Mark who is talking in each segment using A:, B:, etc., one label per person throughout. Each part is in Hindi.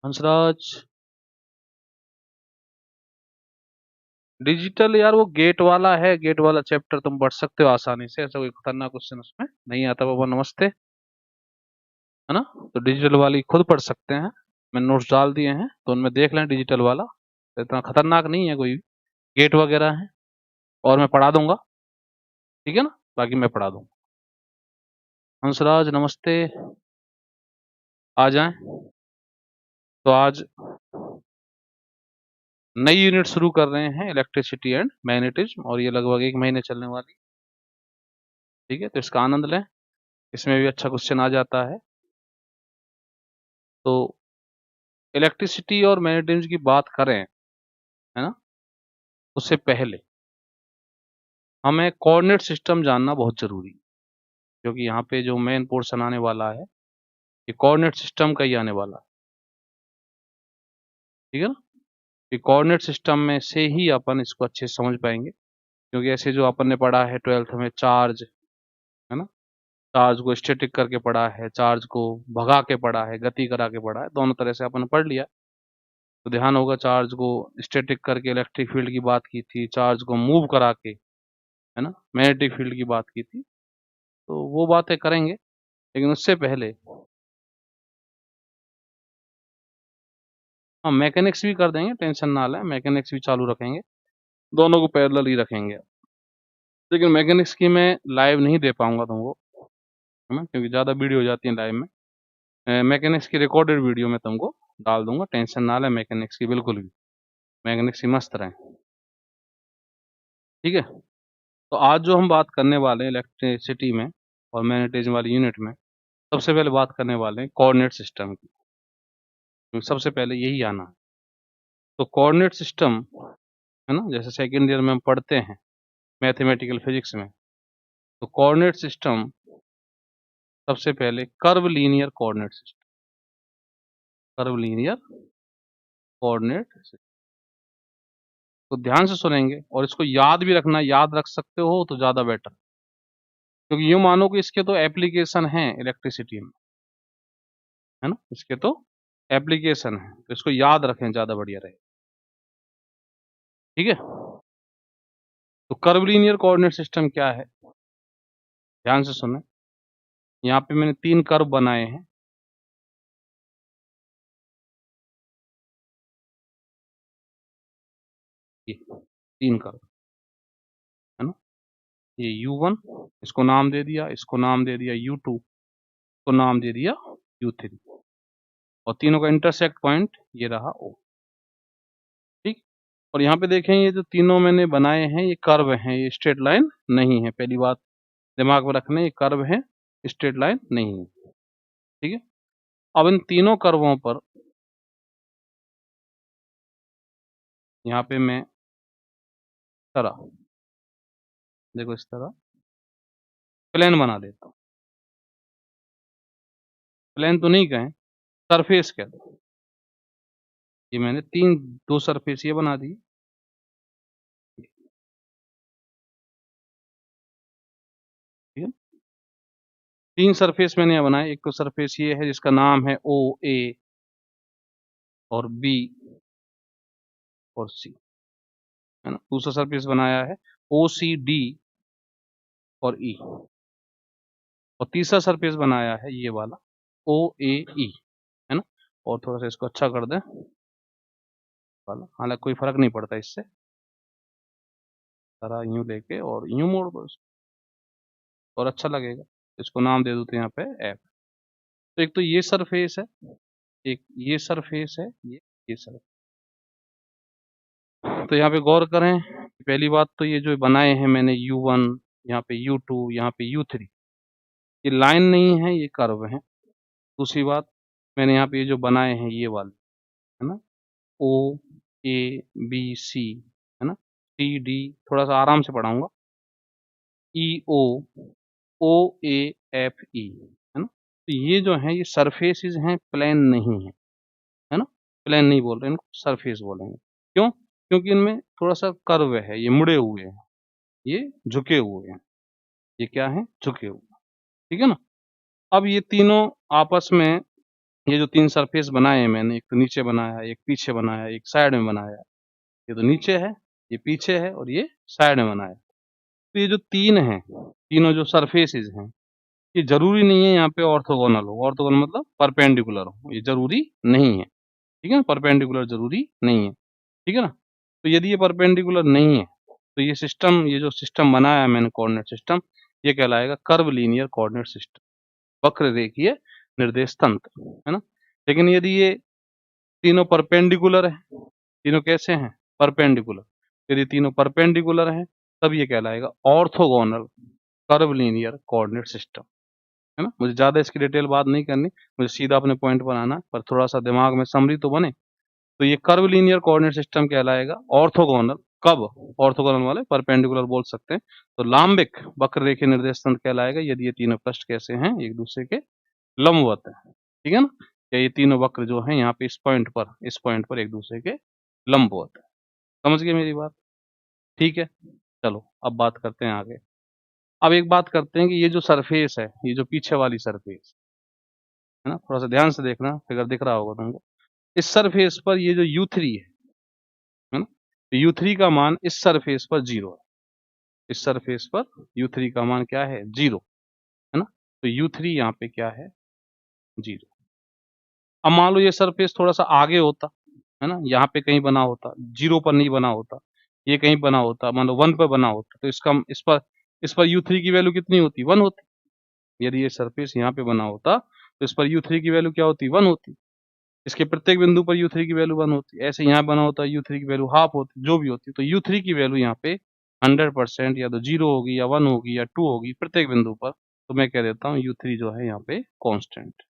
A: हंसराज, डिजिटल यार वो गेट वाला है, गेट वाला चैप्टर तुम पढ़ सकते हो आसानी से, ऐसा कोई खतरनाक क्वेश्चन उसमें नहीं आता बाबा, नमस्ते, है ना। तो डिजिटल वाली खुद पढ़ सकते हैं, मैंने नोट्स डाल दिए हैं तो उनमें देख लें, डिजिटल वाला तो इतना खतरनाक नहीं है कोई, गेट वगैरह है, और मैं पढ़ा दूंगा, ठीक है ना, बाकी मैं पढ़ा दूंगा। हंसराज नमस्ते, आ जाएं। तो आज नई यूनिट शुरू कर रहे हैं, इलेक्ट्रिसिटी एंड मैग्नेटिज्म, और ये लगभग 1 महीने चलने वाली, ठीक है, तो इसका आनंद लें, इसमें भी अच्छा क्वेश्चन आ जाता है। तो इलेक्ट्रिसिटी और मैग्नेटिज्म की बात करें, है ना, उससे पहले हमें कोऑर्डिनेट सिस्टम जानना बहुत जरूरी है, क्योंकि यहाँ पे जो मेन पोर्शन आने वाला है ये कोऑर्डिनेट सिस्टम का ही आने वाला है, ठीक है ना। ये कोऑर्डिनेट सिस्टम में से ही अपन इसको अच्छे से समझ पाएंगे, क्योंकि ऐसे जो अपन ने पढ़ा है 12th में चार्ज, है ना, चार्ज को स्टैटिक करके पढ़ा है, चार्ज को भगा के पढ़ा है, गति करा के पढ़ा है, दोनों तरह से अपन ने पढ़ लिया। तो ध्यान होगा, चार्ज को स्टैटिक करके इलेक्ट्रिक फील्ड की बात की थी, चार्ज को मूव करा के, है ना, मैग्नेटिक फील्ड की बात की थी, तो वो बातें करेंगे, लेकिन उससे पहले हम मैकेनिक्स भी कर देंगे, टेंशन ना लें, मैकेनिक्स भी चालू रखेंगे, दोनों को पैरेलल ही रखेंगे। लेकिन मैकेनिक्स की मैं लाइव नहीं दे पाऊंगा तुमको, है ना, क्योंकि ज़्यादा वीडियो हो जाती है लाइव में। मैकेनिक्स की रिकॉर्डेड वीडियो में तुमको डाल दूंगा, टेंशन ना लें मैकेनिक्स की, बिल्कुल भी मैकेनिक्स की मस्त रहें, ठीक है। तो आज जो हम बात करने वाले हैं इलेक्ट्रिसिटी में और मैग्नेटिज्म वाली यूनिट में, सबसे पहले बात करने वाले हैं कोऑर्डिनेट सिस्टम की, क्योंकि सबसे पहले यही आना है। तो कोऑर्डिनेट सिस्टम, है ना, जैसे सेकेंड ईयर में हम पढ़ते हैं मैथमेटिकल फिजिक्स में, तो कोऑर्डिनेट सिस्टम सबसे पहले curve linear coordinate system, curve linear coordinate system, तो ध्यान से सुनेंगे और इसको याद भी रखना, याद रख सकते हो तो ज्यादा बेटर, क्योंकि यूं मानो कि इसके तो एप्लीकेशन है इलेक्ट्रिसिटी में, है ना, इसके तो एप्लीकेशन है, तो इसको याद रखें, ज्यादा बढ़िया रहे, ठीक है। तो कर्व लीनियर कोऑर्डिनेट सिस्टम क्या है, ध्यान से सुने। यहाँ पे मैंने 3 कर्व बनाए हैं, ये 3 कर्व, है ना, ये U1, इसको नाम दे दिया, इसको नाम दे दिया U2, इसको नाम दे दिया U3, और तीनों का इंटरसेक्ट पॉइंट ये रहा O, ठीक। और यहाँ पे देखें, ये जो तीनों मैंने बनाए हैं ये कर्व हैं, ये स्ट्रेट लाइन नहीं है, पहली बात दिमाग में रखने, ये कर्व है, स्ट्रेट लाइन नहीं है, ठीक है। अब इन तीनों कर्वों पर यहाँ पे मैं तरह, देखो इस तरह प्लेन बना देता हूँ, प्लेन तो नहीं कहें, सरफेस कह दो, ये मैंने 2 सरफेस ये बना दी, ठीक है। 3 सरफेस मैंने यहाँ बनाए, एक तो सरफेस ये है जिसका नाम है ओ ए और बी और सी, है ना। दूसरा सरफेस बनाया है ओ सी डी और ई, और तीसरा सरफेस बनाया है ये वाला ओ ए ई, है ना। और थोड़ा सा इसको अच्छा कर दें वाला, हालांकि कोई फर्क नहीं पड़ता इससे, सारा यूं लेके और यूं मोड़ दो इसको, और अच्छा लगेगा। इसको नाम दे दो तो यहाँ पे एफ। तो एक तो ये सरफेस है, एक ये सरफेस है, ये सरफेस। तो यहाँ पे गौर करें, पहली बात तो ये जो बनाए हैं मैंने U1, यहाँ पे U2, यहाँ पे U3, ये लाइन नहीं है, ये कर्व है। दूसरी बात, मैंने यहाँ पे ये जो बनाए हैं ये वाले, है ना, O A B C, है ना, C D, थोड़ा सा आराम से पढ़ाऊंगा, E O O A F E, है ना। तो ये जो है ये सरफेसेस हैं, प्लेन नहीं है, है ना, प्लेन नहीं बोल रहे, इनको सरफेस बोलेंगे। क्यों? क्योंकि इनमें थोड़ा सा कर्व है, ये मुड़े हुए हैं, ये झुके हुए हैं, ये क्या है, झुके हुए, ठीक है ना। अब ये तीनों आपस में ये जो 3 सरफेस बनाए हैं मैंने, एक तो नीचे बनाया है, एक पीछे बनाया है, एक साइड में बनाया है। ये तो नीचे है, ये पीछे है और ये साइड में बनाया है। तो ये जो 3 हैं, तीनों जो सरफेसेस हैं, ये ज़रूरी नहीं है यहाँ पे ऑर्थोगोनल हो। ऑर्थोगोनल मतलब परपेंडिकुलर हो, ये ज़रूरी नहीं है। ठीक है ना? परपेंडिकुलर ज़रूरी नहीं है। ठीक है ना? तो यदि ये परपेंडिकुलर नहीं है, तो ये सिस्टम, ये जो सिस्टम बनाया है मैंने कोऑर्डिनेट सिस्टम, ये कहलाएगा कर्व लीनियर कोऑर्डिनेट सिस्टम, वक्र रेखीय निर्देश तंत्र, है ना? लेकिन यदि ये तीनों परपेंडिकुलर हैं, तीनों कैसे हैं? परपेंडिकुलर। यदि तीनों परपेंडिकुलर हैं, तब ये कहलाएगा orthogonal curve linear coordinate system, है ना? मुझे ज़्यादा इसकी डिटेल बात नहीं करनी, मुझे सीधा अपने पॉइंट पर आना है, पर थोड़ा-सा दिमाग में समरी तो बने। तो ये कर्व लीनियर कोऑर्डिनेट सिस्टम कहलाएगा ऑर्थोगोनल। कब? ऑर्थोगोनल वाले परपेंडिकुलर बोल सकते हैं। तो लांबिक वक्र रेखीय निर्देश तंत्र कहलाएगा यदि ये तीनों पृष्ठ कैसे हैं? एक दूसरे के लंबवत हैं। ठीक है ना? या ये तीनों वक्र जो हैं यहाँ पे इस पॉइंट पर एक दूसरे के लंबवत हैं। समझ गए मेरी बात? ठीक है? चलो अब बात करते हैं आगे। अब एक बात करते हैं कि ये जो सरफेस है, ये जो पीछे वाली सरफेस, है ना? थोड़ा-सा ध्यान से देखना, फिगर दिख रहा होगा तुमको। इस सरफेस पर ये जो U3 है ना? तो U3 का मान इस सरफेस पर 0 है। इस सरफेस पर U3 का मान क्या है? 0, है ना? तो U3 यहाँ पे क्या है? 0। अब मान लो ये सरफेस थोड़ा-सा आगे होता, है ना? यहाँ पे कहीं बना होता, 0 पर नहीं बना होता, ये कहीं बना होता, मान लो 1 पर बना होता, तो इस पर U3 की वैल्यू कितनी होती? 1 होती। यदि ये सरफेस यहाँ पे बना होता, तो इस पर U3 की वैल्यू क्या होती? 1 होती। इसके प्रत्येक बिंदु पर U3 की वैल्यू 1 होती। ऐसे यहाँ बना होता U3 की वैल्यू हाफ होती, जो भी होती। तो U3 की वैल्यू यहाँ पे 100% या तो 0 होगी या 1 होगी या 2 होगी प्रत्येक बिंदु पर। तो मैं कह देता हूँ U3 जो है यहाँ पे कांस्टेंट।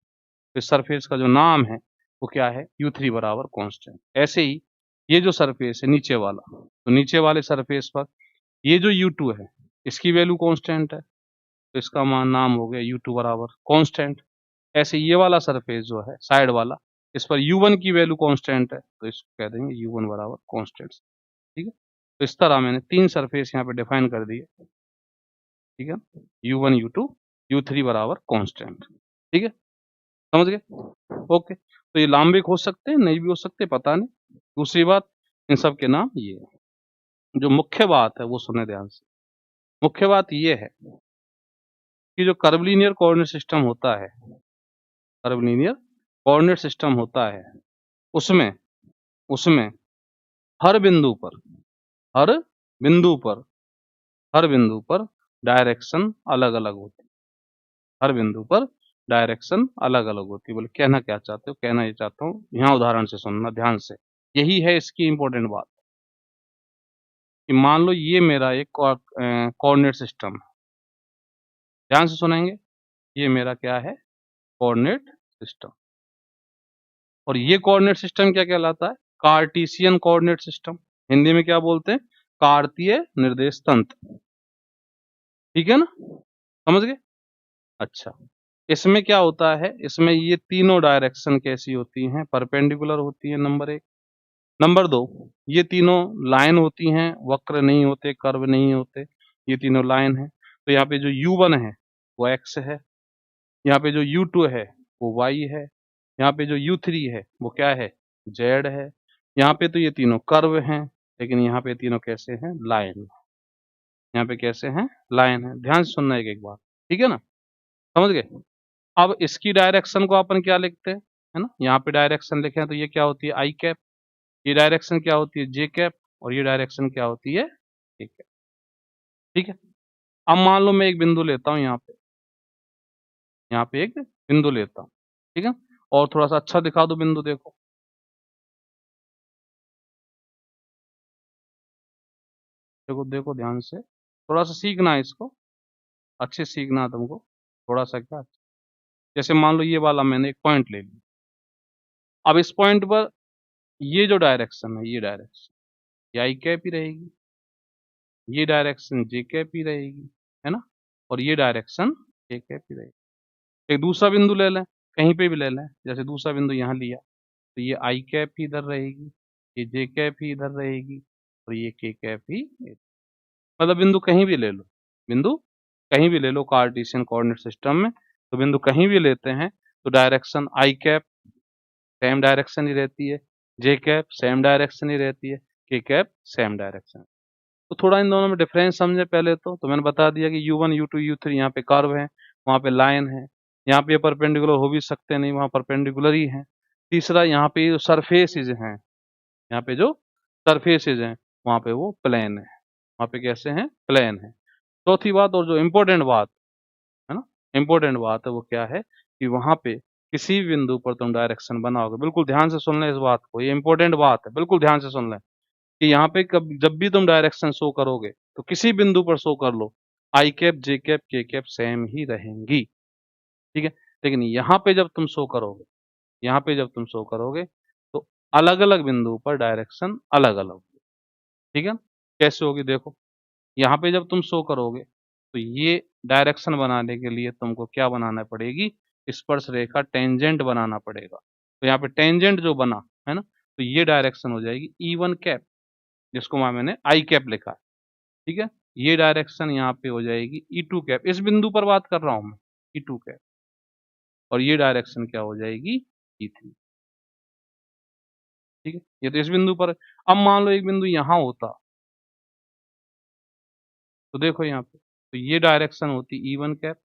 A: तो सरफेस का जो नाम है वो क्या है? U3 बराबर कांस्टेंट। ऐसे ही ये जो सरफेस है नीचे वाला, तो नीचे वाले सरफेस पर ये जो U2 है, इसकी वैल्यू कांस्टेंट है, तो इसका मान नाम हो गया U2 बराबर कांस्टेंट। ऐसे ये वाला सरफेस जो है साइड वाला, इस पर U1 की वैल्यू कांस्टेंट है, तो इसको कह देंगे U1 बराबर कांस्टेंट। ठीक है? तो इस तरह मैंने 3 सरफेस यहाँ पे डिफाइन कर दिए। ठीक है? U1, U2, U3 बराबर कांस्टेंट। ठीक है? समझ गए? ओके। तो ये लांबिक हो सकते हैं, नहीं भी हो सकते, पता नहीं। दूसरी बात, इन सब के नाम ये है। जो मुख्य बात है वो सुने ध्यान से। मुख्य बात ये है कि जो कर्वलिनियर कोऑर्डिनेट सिस्टम होता है, कर्वलिनियर कोऑर्डिनेट सिस्टम होता है, उसमें उसमें हर बिंदु पर हर बिंदु पर हर बिंदु पर डायरेक्शन अलग-अलग होती है। हर बिंदु पर डायरेक्शन अलग-अलग होती है। बोले कहना क्या चाहते हो? कहना ये चाहता हूँ, यहाँ उदाहरण से सुनना ध्यान से। यही है इसकी इम्पोर्टेंट बात कि मान लो ये मेरा एक कोऑर्डिनेट सिस्टम है। ध्यान से सुनेंगे, ये मेरा क्या है? Coordinate system. और ये कोऑर्डिनेट सिस्टम क्या कहलाता है? Cartesian coordinate system. हिंदी में क्या बोलते हैं? कार्तीय निर्देश तंत्र। ठीक है ना? समझ गए? अच्छा, इसमें क्या होता है? इसमें ये तीनों डायरेक्शन कैसी होती हैं? परपेंडिकुलर होती हैं, नंबर 1। नंबर 2, ये तीनों लाइन होती हैं, वक्र नहीं होते, कर्व नहीं होते, ये तीनों लाइन हैं। तो यहाँ पे जो U1 है, वो x है, यहाँ पे जो U2 है, वो y है, यहाँ पे जो U3 है, वो क्या है? z है। यहाँ पे तो ये तीनों कर्व हैं, लेकिन यहाँ पे तीनों कैसे हैं? लाइन। यहाँ पे कैसे हैं? लाइन है। ध्यान से सुनना एक-एक बात, ठीक है ना? समझ गए? अब इसकी डायरेक्शन को अपन क्या लिखते हैं? है ना? यहाँ पे डायरेक्शन लिखे हैं तो ये क्या होती है? आई कैप। ये डायरेक्शन क्या होती है? J cap. और ये डायरेक्शन क्या होती है? के कैप। ठीक है? अब मान लो मैं एक बिंदु लेता हूँ यहाँ पे एक बिंदु लेता हूँ, ठीक है? और थोड़ा-सा अच्छा दिखा दो बिंदु देखो। देखो, देखो ध्यान से, थोड़ा-सा सीखना है इसको, अच्छे से सीखना है तुमको, थोड़ा-सा क्या, जैसे मान लो ये वाला मैंने एक पॉइंट ले लिया। अब इस पॉइंट पर ये जो डायरेक्शन है, ये डायरेक्शन, ये आई कैप ही रहेगी, ये डायरेक्शन जे कैप ही रहेगी, है ना? और ये डायरेक्शन के कैप ही रहेगी। एक दूसरा बिंदु ले लें, कहीं पे भी ले लें, जैसे दूसरा बिंदु यहाँ लिया, तो ये आई कैप ही इधर रहेगी, ये जे कैप ही इधर रहेगी और ये के कैप ही मतलब बिंदु कहीं भी ले लो, बिंदु कहीं भी ले लो कार्टेशियन कोऑर्डिनेट सिस्टम में, तो बिंदु कहीं भी लेते हैं, तो direction i cap same direction ही रहती है, जे कैप सेम डायरेक्शन ही रहती है, के कैप सेम डायरेक्शन। तो थोड़ा इन दोनों में डिफरेंस समझे पहले तो मैंने बता दिया कि U1 U2 U3 यहाँ पे कर्व है, वहाँ पे लाइन है, यहाँ पे परपेंडिकुलर हो भी सकते नहीं, वहाँ परपेंडिकुलर ही है। तीसरा यहाँ पे जो सरफेसेज हैं, यहाँ पे जो सरफेसेज हैं वहाँ पे वो प्लेन है, वहाँ पे कैसे हैं, प्लेन है। चौथी बात और जो इम्पोर्टेंट बात है ना, इम्पोर्टेंट बात है वो क्या है कि वहाँ पे किसी भी बिंदु पर तुम डायरेक्शन बनाओगे, बिल्कुल ध्यान से सुन लें इस बात को, ये इंपॉर्टेंट बात है, बिल्कुल ध्यान से सुन लें कि यहाँ पे जब भी तुम डायरेक्शन शो करोगे तो किसी बिंदु पर शो कर लो, आई कैप जे कैप के कैप सेम ही रहेंगी, ठीक है। लेकिन यहाँ पे जब तुम शो करोगे, यहाँ पे जब तुम शो करोगे तो अलग अलग बिंदु पर डायरेक्शन अलग अलग होगी, ठीक है। कैसे होगी देखो, यहाँ पे जब तुम शो करोगे तो ये डायरेक्शन बनाने के लिए तुमको क्या बनाना पड़ेगी, स्पर्श रेखा टेंजेंट बनाना पड़ेगा। तो यहाँ पे टेंजेंट जो बना है ना, तो ये डायरेक्शन हो जाएगी E1 कैप, जिसको मैंने आई कैप लिखा है, ठीक है। ये डायरेक्शन यहाँ पे हो जाएगी E2 कैप, इस बिंदु पर बात कर रहा हूं मैं, E2 कैप, और ये डायरेक्शन क्या हो जाएगी, E3, ठीक है। ये तो इस बिंदु पर। अब मान लो एक बिंदु यहाँ होता, तो देखो यहाँ पे, तो ये डायरेक्शन होती E1 कैप,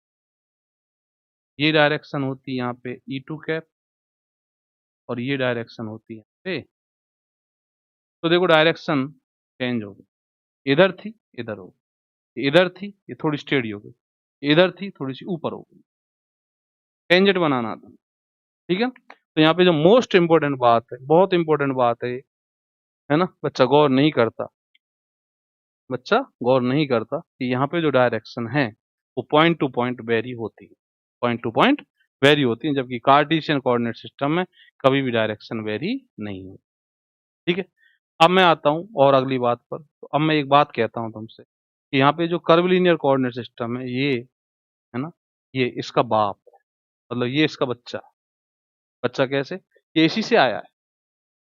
A: ये डायरेक्शन होती यहाँ पे E2 कैप, और ये डायरेक्शन होती है यहाँ पे, तो देखो डायरेक्शन चेंज हो गई, इधर थी इधर हो गई, इधर थी ये थोड़ी स्टेडी हो गई, इधर थी थोड़ी सी ऊपर हो गई, टेंजेंट बनाना था, ठीक है। तो यहाँ पे जो मोस्ट इंपोर्टेंट बात है, बहुत इंपॉर्टेंट बात है ना, बच्चा गौर नहीं करता, बच्चा गौर नहीं करता कि यहाँ पे जो डायरेक्शन है वो पॉइंट टू पॉइंट वेरी होती है, पॉइंट टू पॉइंट वेरी होती है, जबकि कार्टेशियन कोऑर्डिनेट सिस्टम में कभी भी डायरेक्शन वेरी नहीं होती, ठीक है। अब मैं आता हूँ और अगली बात पर, तो अब मैं एक बात कहता हूँ तुमसे कि यहाँ पे जो कर्वलिनियर कोऑर्डिनेट सिस्टम है ये, है ना, ये इसका बाप है, मतलब ये इसका बच्चा, बच्चा कैसे, ये इसी से आया है,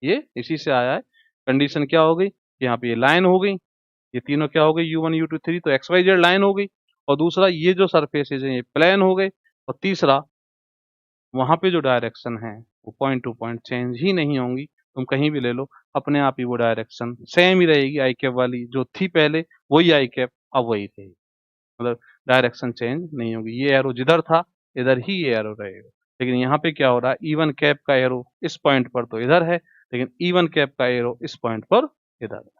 A: ये इसी से आया है। कंडीशन क्या हो गई, यहाँ पे ये लाइन हो गई, ये तीनों क्या हो गई, U1 U2 3, तो XYZ लाइन हो गई, और दूसरा ये जो सरफेसेज है ये प्लेन हो गए, और तीसरा वहां पे जो डायरेक्शन है वो पॉइंट टू पॉइंट चेंज ही नहीं होंगी, तुम कहीं भी ले लो अपने आप ही वो डायरेक्शन सेम ही रहेगी, आई कैप वाली जो थी पहले वही आई कैप अब वही रहेगी, मतलब डायरेक्शन चेंज नहीं होगी, ये एरो जिधर था इधर ही ये एरो रहेगा। लेकिन यहाँ पे क्या हो रहा है, E1 कैप का एरो इस पॉइंट पर तो इधर है, लेकिन E1 कैप का एरो इस पॉइंट पर इधर है,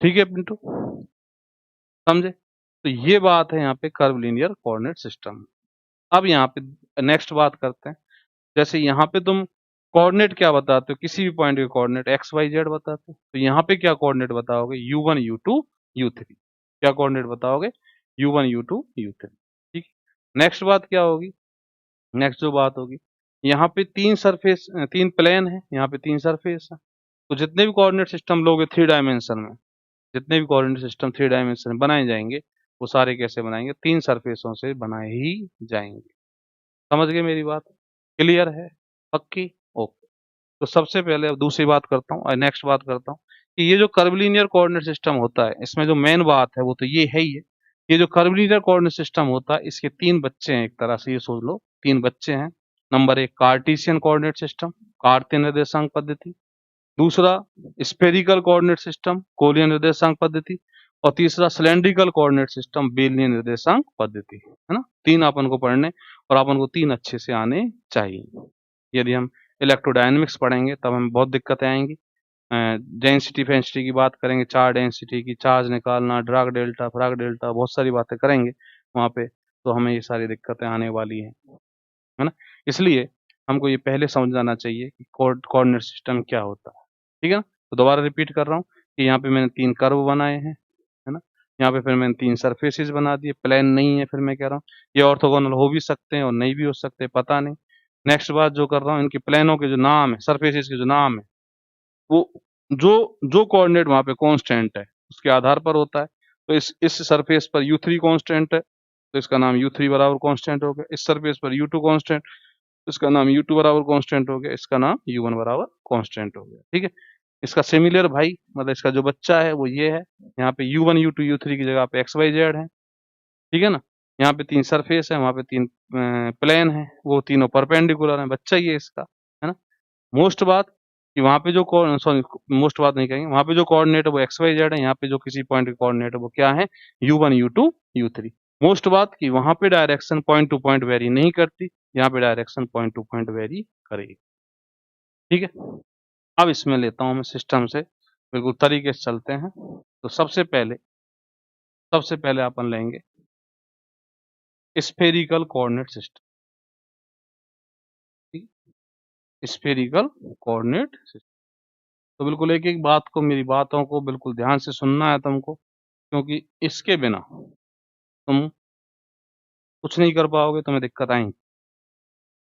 A: ठीक है पिंटू, समझे। तो ये बात है यहाँ पे कर्वलिनियर कोऑर्डिनेट सिस्टम। अब यहाँ पे नेक्स्ट बात करते हैं, जैसे यहाँ पे तुम कोऑर्डिनेट क्या बताते हो, किसी भी पॉइंट के कोऑर्डिनेट XYZ बताते हो, तो यहाँ पे क्या कोऑर्डिनेट बताओगे, U1 U2 U3, क्या कोऑर्डिनेट बताओगे, U1 U2 U3, ठीक। नेक्स्ट बात क्या होगी, नेक्स्ट जो बात होगी, यहाँ पे तीन सरफेस, तीन प्लेन है, यहाँ पे तीन सरफेस है, तो जितने भी कोऑर्डिनेट सिस्टम लोगे 3 डायमेंशन में, जितने भी कोऑर्डिनेट सिस्टम 3 डायमेंशन में बनाए जाएंगे वो सारे कैसे बनाएंगे, तीन सरफेसों से बनाए ही जाएंगे। समझ गए मेरी बात, क्लियर है, पक्की, ओके। तो सबसे पहले अब दूसरी बात करता हूँ और नेक्स्ट बात करता हूँ कि ये जो कर्वलिनियर कोऑर्डिनेट सिस्टम होता है इसमें जो मेन बात है वो तो ये है ही है, ये जो कर्वलिनियर कोऑर्डिनेट सिस्टम होता है इसके तीन बच्चे हैं, एक तरह से ये सोच लो तीन बच्चे हैं। नंबर एक कार्टेशियन कोऑर्डिनेट सिस्टम, कार्तीय निर्देशांक पद्धति, दूसरा स्फेरिकल कोऑर्डिनेट सिस्टम, कोलीय निर्देशांक पद्धति, और तीसरा सिलेंड्रिकल कोऑर्डिनेट सिस्टम, बेलनीय निर्देशांक पद्धति, है ना। तीन अपन को पढ़ने, और अपन को तीन अच्छे से आने चाहिए। यदि हम इलेक्ट्रोडायनेमिक्स पढ़ेंगे तब हमें बहुत दिक्कतें आएंगी, डेंसिटी फेंसिटी की बात करेंगे, चार्ज डेंसिटी की, चार्ज निकालना, ड्रग डेल्टा, फ्रग डेल्टा, बहुत सारी बातें करेंगे वहाँ पे, तो हमें ये सारी दिक्कतें आने वाली हैं, है ना। इसलिए हमको ये पहले समझ जाना चाहिए कि कोऑर्डिनेट सिस्टम क्या होता है, ठीक है ना। तो दोबारा रिपीट कर रहा हूँ कि यहाँ पे मैंने तीन कर्व बनाए हैं, है ना, यहाँ पे फिर मैंने तीन सरफेसेस बना दिए, प्लेन नहीं है, फिर मैं कह रहा हूँ ये ऑर्थोगोनल हो भी सकते हैं और नहीं भी हो सकते, पता नहीं। नेक्स्ट बात जो कर रहा हूँ, इनके प्लेनों के जो नाम है, सरफेसेस के जो नाम है, वो जो जो कोऑर्डिनेट वहाँ पे कांस्टेंट है उसके आधार पर होता है। तो इस सरफेस पर U3 कांस्टेंट है तो इसका नाम U3 बराबर कांस्टेंट हो गया, इस सरफेस पर U2 कांस्टेंट, इसका नाम U2 बराबर कांस्टेंट हो गया, इसका नाम U1 बराबर कांस्टेंट हो गया, ठीक है। इसका सिमिलर भाई, मतलब इसका जो बच्चा है वो ये है, यहाँ पे U1 U2 U3 की जगह पे XYZ है, ठीक है ना। यहाँ पे तीन सरफेस है, वहाँ पे तीन प्लेन है वो तीनों परपेंडिकुलर हैं, बच्चा ही है इसका, है ना। मोस्ट बात कि वहाँ पे जो सॉरी मोस्ट बात नहीं कहेंगे, वहाँ पे जो कोऑर्डिनेट है वो एक्स वाई जेड है, यहाँ पे जो किसी पॉइंट के कोऑर्डिनेट है वो क्या है, u1 u2 u3। मोस्ट बात कि वहाँ पे direction point to point very नहीं करती, यहाँ पे direction point to point very करेगी। ठीक है, अब इसमें लेता हूँ मैं सिस्टम से बिल्कुल तरीके से चलते हैं। तो सबसे पहले अपन लेंगे spherical coordinate system. Spherical coordinate system, तो बिल्कुल एक एक बात को, मेरी बातों को बिल्कुल ध्यान से सुनना है तुमको, क्योंकि इसके बिना तुम कुछ नहीं कर पाओगे, तुम्हें दिक्कत आएंगी।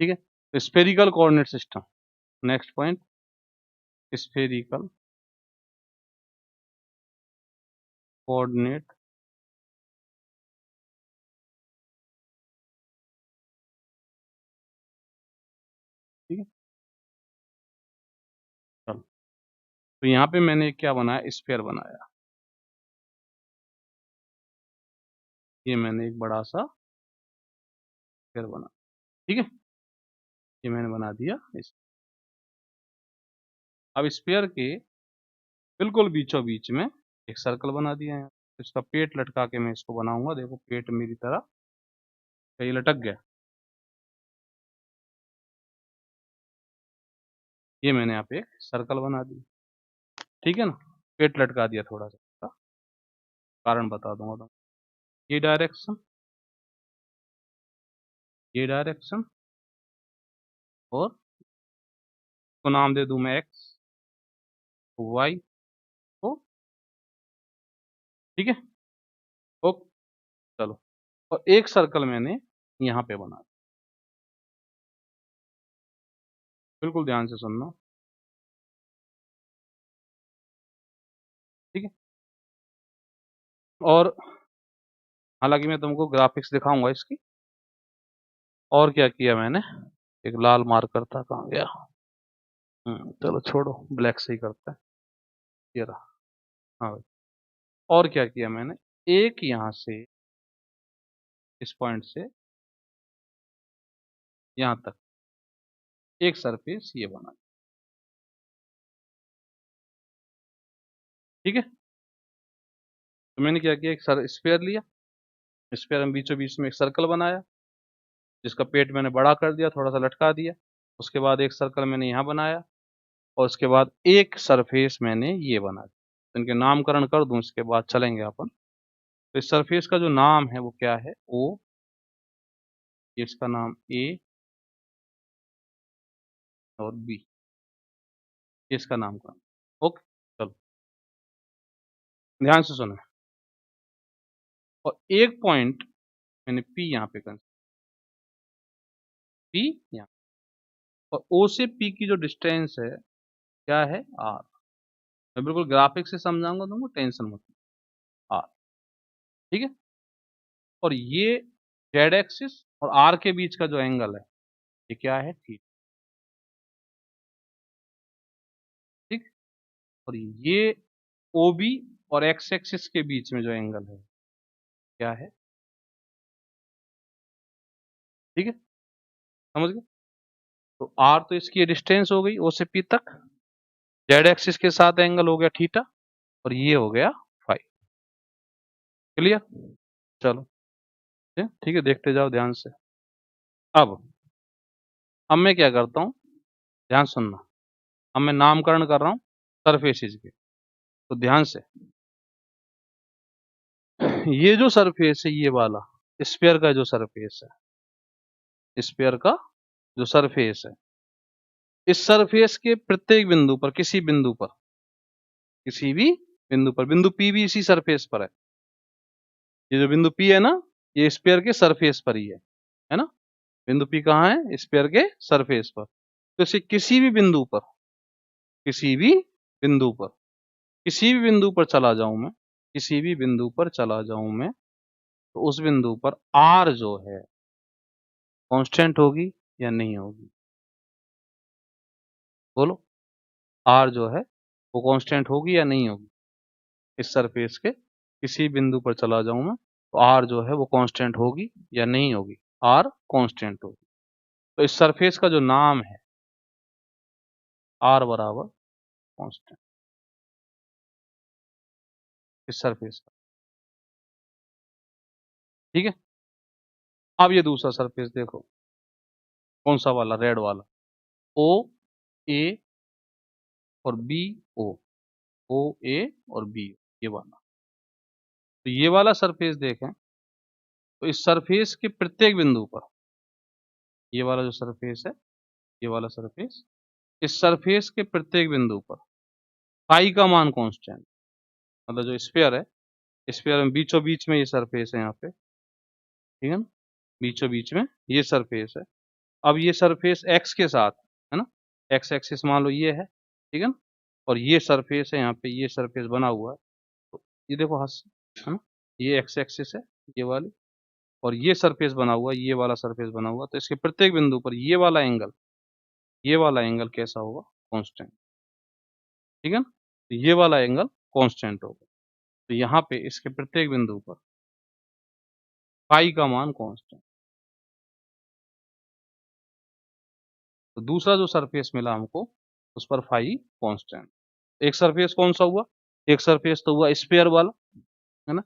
A: ठीक है, तो spherical coordinate system, next point, spherical coordinate ठीक है। चलो, तो यहाँ पे मैंने क्या बनाया, स्फेयर बनाया। ये मैंने एक बड़ा सा स्फेयर बना, ठीक है, ये मैंने बना दिया इस। अब स्फेयर के बिल्कुल बीचों बीच में एक सर्कल बना दिया है, इसका पेट लटका के मैं इसको बनाऊंगा। देखो पेट मेरी तरह कहीं लटक गया, ये मैंने यहाँ पे एक सर्कल बना दी, ठीक है ना। पेट लटका दिया थोड़ा सा, कारण बता दूंगा तो, ये डायरेक्शन, ये डायरेक्शन, और इसको नाम दे दूं मैं एक्स वाई को, ठीक है। ओके, चलो, और एक सर्कल मैंने यहाँ पे बना दिया, बिल्कुल ध्यान से सुनना, ठीक है। और हालांकि मैं तुमको ग्राफिक्स दिखाऊंगा इसकी। और क्या किया मैंने, एक लाल मार्कर था, कहाँ गया, चलो छोड़ो, ब्लैक से ही करते हैं, ये रहा। हाँ भाई, और क्या किया मैंने, एक यहाँ से इस पॉइंट से यहाँ तक एक सरफेस ये बना, ठीक है। तो मैंने क्या किया, एक स्फेयर लिया, स्फेयर में बीचों बीच में एक सर्कल बनाया, जिसका पेट मैंने बड़ा कर दिया, थोड़ा सा लटका दिया। उसके बाद एक सर्कल मैंने यहाँ बनाया, और उसके बाद एक सरफेस मैंने ये बना दिया। तो इनके नामकरण कर दूं, इसके बाद चलेंगे अपन। तो इस सरफेस का जो नाम है वो क्या है, ओ, इसका नाम ए और बी, इसका नामकरण। ओके, चलो ध्यान से सुनो। और एक पॉइंट मैंने पी यहाँ पे कंसीडर, पी यहाँ, और ओ से पी की जो डिस्टेंस है क्या है, आर। मैं बिल्कुल ग्राफिक से समझाऊंगा तुमको, टेंशन मत, आर, ठीक है। और ये जेड एक्सिस और आर के बीच का जो एंगल है ये क्या है, थीटा, ठीक। और ये ओ बी और एक्स एक्सिस के बीच में जो एंगल है क्या है, ठीक है, समझ गए। तो आर तो इसकी डिस्टेंस हो गई ओ से पी तक, जेड एक्सिस के साथ एंगल हो गया थीटा, और ये हो गया फाइव। क्लियर, चलो ठीक है, देखते जाओ ध्यान से। अब मैं क्या करता हूँ, ध्यान सुनना। अब मैं नामकरण कर रहा हूँ सरफेसेज के, तो ध्यान से, ये जो सरफेस है, ये वाला स्फीयर का जो सरफेस है, स्फीयर का जो सरफेस है, इस सरफेस के प्रत्येक बिंदु पर, किसी बिंदु पर, किसी भी बिंदु पर, बिंदु पी भी इसी सरफेस पर है। ये जो बिंदु पी है ना, ये स्फीयर के सरफेस पर ही है ना। बिंदु पी कहाँ है, स्फीयर के सरफेस पर। तो इसे किसी भी बिंदु पर, किसी भी बिंदु पर, किसी भी बिंदु पर चला जाऊं मैं, किसी भी बिंदु पर चला जाऊं मैं, तो उस बिंदु पर आर जो है कांस्टेंट होगी या नहीं होगी, बोलो। आर जो है वो कांस्टेंट होगी या नहीं होगी, इस सरफेस के किसी बिंदु पर चला जाऊं मैं, तो आर जो है वो कांस्टेंट होगी या नहीं होगी। आर कांस्टेंट होगी। तो इस सरफेस का जो नाम है आर बराबर कांस्टेंट, इस सरफेस का। ठीक है, अब ये दूसरा सरफेस देखो, कौन सा वाला, रेड वाला, ओ ए और बी ओ, ओ ए और बी, ये वाला। तो ये वाला सरफेस देखें तो इस सरफेस के प्रत्येक बिंदु पर, ये वाला जो सरफेस है, ये वाला सरफेस, इस सरफेस के प्रत्येक बिंदु पर फाई का मान कांस्टेंट, मतलब जो स्फीयर है, स्फीयर में बीचों बीच में ये सरफेस है यहाँ पे, ठीक है ना, बीचों बीच में ये सरफेस है। अब ये सरफेस एक्स के साथ है ना, एक्स एक्सिस मान लो ये है, ठीक है ना, और ये सरफेस है यहाँ पे, ये सरफेस बना हुआ है, तो ये देखो हाथ से, है ना, ये एक्स एक्सिस है ये वाली, और ये सरफेस बना हुआ है, ये वाला सरफेस बना हुआ, तो इसके प्रत्येक बिंदु पर ये वाला एंगल, ये वाला एंगल कैसा होगा, कांस्टेंट, ठीक है ना, तो ये वाला एंगल कांस्टेंट होगा। तो यहाँ पे इसके प्रत्येक बिंदु पर फाई का मान कांस्टेंट। तो दूसरा जो सरफेस मिला हमको, उस पर फाई कांस्टेंट। एक सरफेस कौन सा हुआ, एक सरफेस तो हुआ स्फीयर वाला, है ना,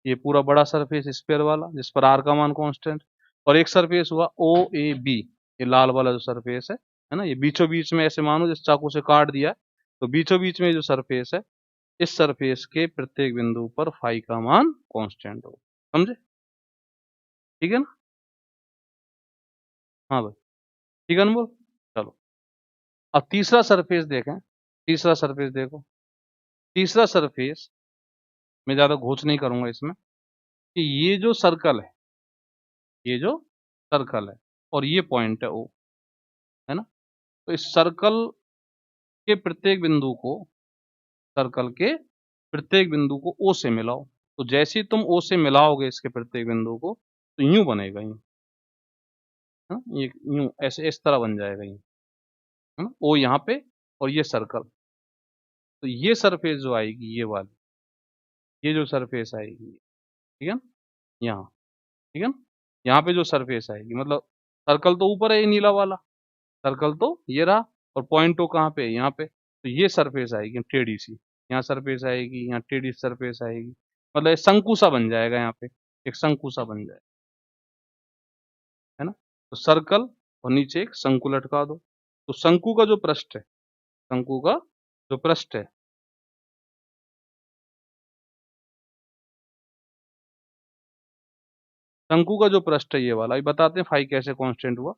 A: ये पूरा बड़ा सरफेस स्फीयर वाला जिस पर आर का मान कांस्टेंट, और एक सरफेस हुआ ओ ए बी, ये लाल वाला जो सरफेस है ना, ये बीचों बीच में ऐसे मानो जिस चाकू से काट दिया है, तो बीचों बीच में जो सरफेस है, इस सरफेस के प्रत्येक बिंदु पर फाई का मान कांस्टेंट हो, समझे, ठीक है ना। हाँ भाई, ठीक है अनमोल। चलो, अब तीसरा सरफेस देखें, तीसरा सरफेस देखो, तीसरा सरफेस मैं ज्यादा घोच नहीं करूंगा इसमें, कि ये जो सर्कल है, ये जो सर्कल है और ये पॉइंट है ओ, है ना, तो इस सर्कल के प्रत्येक बिंदु को, सर्कल के प्रत्येक बिंदु को ओ से मिलाओ। तो जैसे ही तुम ओ से मिलाओगे इसके प्रत्येक बिंदु को, तो यूं बनेगा यूं, हाँ, ये यूं ऐसे इस तरह बन जाएगा यूं, है ना, ओ यहाँ पे और ये सर्कल। तो ये सरफेस जो आएगी ये वाली, ये जो सरफेस आएगी, ठीक है ना, यहाँ, ठीक है ना, यहाँ पे जो सरफेस आएगी, मतलब सर्कल तो ऊपर है ये नीला वाला, सर्कल तो ये रहा, और पॉइंट ओ कहाँ पे है, यहाँ पे, तो ये सरफेस आएगी टेढ़ी सी, यहाँ सरफेस आएगी, यहाँ टेढ़ी सरफेस आएगी, मतलब एक शंकु सा बन जाएगा यहाँ पे, एक शंकु सा बन जाएगा, है ना। तो सर्कल और नीचे एक शंकु लटका दो, तो शंकु का जो पृष्ठ है, शंकु का जो पृष्ठ है, शंकु का जो पृष्ठ है ये वाला, अभी बताते हैं फाई कैसे कांस्टेंट हुआ।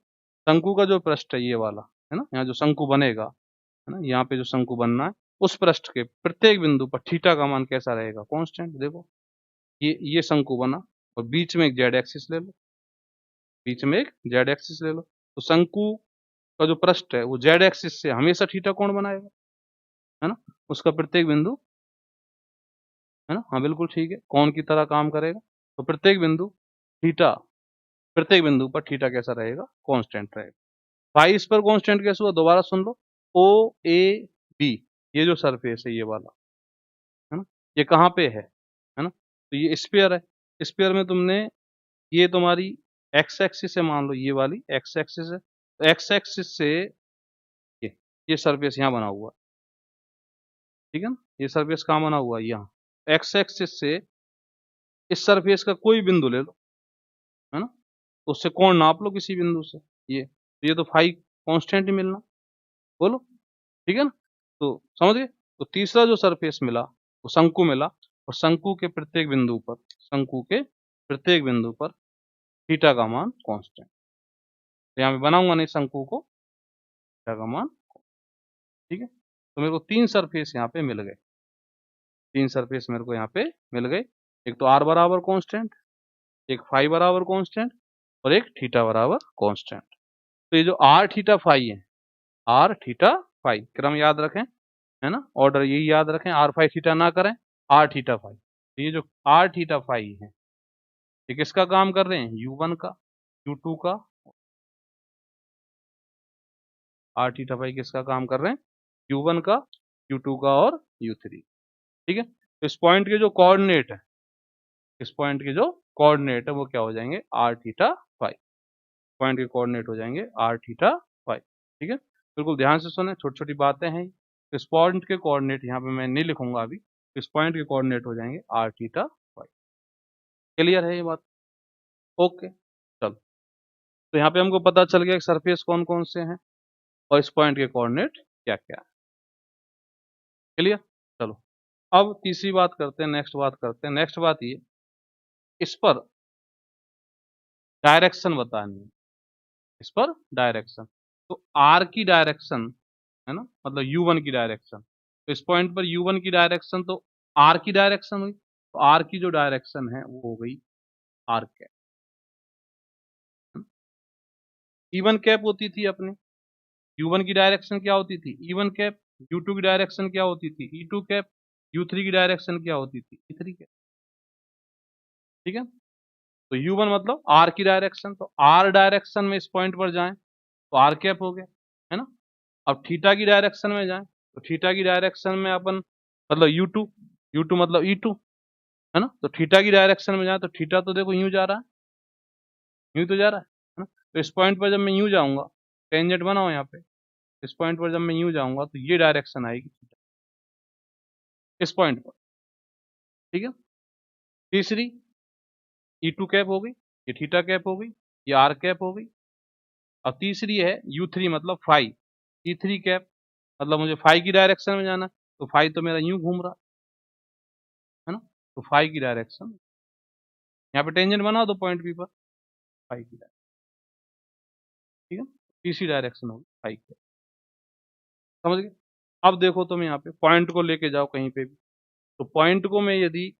A: शंकु का जो पृष्ठ है ये वाला, है ना, यहाँ जो शंकु बनेगा, है ना, यहाँ पे जो शंकु बनना है, उस पृष्ठ के प्रत्येक बिंदु पर थीटा का मान कैसा रहेगा, कांस्टेंट। देखो ये शंकु बना, और बीच में एक जेड एक्सिस ले लो, बीच में एक जेड एक्सिस ले लो, तो शंकु का जो पृष्ठ है वो जेड एक्सिस से हमेशा थीटा कोण बनाएगा, है ना, उसका प्रत्येक बिंदु, है ना, हाँ बिल्कुल ठीक है, कोण की तरह काम करेगा। तो प्रत्येक बिंदु थीटा, प्रत्येक बिंदु पर थीटा कैसा रहेगा, कांस्टेंट रहेगा। फाई इस पर कांस्टेंट कैसे हुआ, दोबारा सुन लो, ओ ए बी, ये जो सरफेस है ये वाला, है ना, ये कहाँ पे है ना, तो ये स्फीयर है, स्फीयर में तुमने, ये तुम्हारी एक्स एक्सिस है, मान लो ये वाली एक्स एक्सिस है, तो एक्स एक्सिस से ये सरफेस यहाँ बना हुआ है, ठीक है ना, ये सरफेस कहाँ बना हुआ है, यहाँ, एक्स एक्सिस से इस सरफेस का कोई बिंदु ले लो, है ना, उससे कोण नाप लो किसी बिंदु से, ये तो फाई कांस्टेंट ही मिलना, बोलो, ठीक है ना। तो समझ गए, तो तीसरा जो सरफेस मिला वो शंकु मिला, और शंकु के प्रत्येक बिंदु पर, शंकु के प्रत्येक बिंदु पर थीटा का मान कांस्टेंट। तो यहाँ पे बनाऊंगा नहीं शंकु को, थीटा का मान, ठीक है। तो मेरे को तीन सरफेस यहाँ पे मिल गए, तीन सरफेस मेरे को यहाँ पे मिल गए, एक तो आर बराबर कांस्टेंट, एक फाई बराबर कांस्टेंट, और एक थीटा बराबर कांस्टेंट। तो ये जो आर थीटा फाई है, आर थीटा फाई, क्रम याद रखें, है ना, ऑर्डर यही याद रखें, आर फाई थीटा ना करें, आर थीटा फाई। तो ये जो आर थीटा फाई है, ये किसका काम कर रहे हैं, U1 का, U2 का, आर थीटा फाई किसका काम कर रहे हैं, U1 का, U2 का और U3, ठीक है। तो इस पॉइंट के जो कोऑर्डिनेट है, इस पॉइंट के जो कोऑर्डिनेट है वो क्या हो जाएंगे, आर थीटा फाई। पॉइंट के कोऑर्डिनेट हो जाएंगे आर थीटा फाई। ठीक है, बिल्कुल ध्यान से सुने, छोटी छोटी बातें हैं। इस पॉइंट के कोऑर्डिनेट यहाँ पे मैं नहीं लिखूंगा अभी, इस पॉइंट के कोऑर्डिनेट हो जाएंगे आर थीटा फाई। क्लियर है ये बात? ओके, चलो। तो यहाँ पे हमको पता चल गया कि सरफेस कौन कौन से हैं और इस पॉइंट के कोऑर्डिनेट क्या क्या है। क्लियर? चलो, अब तीसरी बात करते हैं, नेक्स्ट बात करते हैं। नेक्स्ट बात ये, इस पर डायरेक्शन बतानी है, इस पर डायरेक्शन। तो आर की डायरेक्शन है ना, मतलब u1 की डायरेक्शन, तो इस पॉइंट पर u1 की डायरेक्शन तो आर की डायरेक्शन हुई, तो आर की जो डायरेक्शन है वो हो गई आर कैप। E1 कैप होती थी अपनी, u1 की डायरेक्शन क्या होती थी E1 कैप, u2 की डायरेक्शन क्या होती थी E2 कैप, u3 की डायरेक्शन क्या होती थी E3 कैप। ठीक है, तो u1 मतलब आर की डायरेक्शन, तो आर डायरेक्शन में इस पॉइंट पर जाएं तो आर कैप हो गया, है ना। अब थीटा की डायरेक्शन में जाएं तो थीटा की डायरेक्शन में अपन मतलब u2 मतलब E2, है ना। तो थीटा की डायरेक्शन में जाए तो थीटा तो देखो यूं जा रहा है, यूं तो जा रहा है ना। तो इस पॉइंट पर जब मैं यूं जाऊंगा, टेंजेंट बनाओ यहाँ पे, इस पॉइंट पर जब मैं यूं जाऊंगा तो ये डायरेक्शन आएगी थीटा, इस पॉइंट पर। ठीक है, तीसरी E2 कैप हो गई, ये थीटा कैप हो गई, ये आर कैप हो गई। अब तीसरी है U3 मतलब फाई, E3 कैप मतलब मुझे फाई की डायरेक्शन में जाना, तो फाई तो मेरा यूं घूम रहा है ना, तो फाई की डायरेक्शन, यहाँ पे टेंजेंट बनाओ दो पॉइंट पी पर, फाई की डायरेक्शन। ठीक है, तीसरी डायरेक्शन होगी फाई की, समझ गए। अब देखो तुम यहाँ पे पॉइंट को लेके जाओ कहीं पे भी, तो पॉइंट को मैं यदि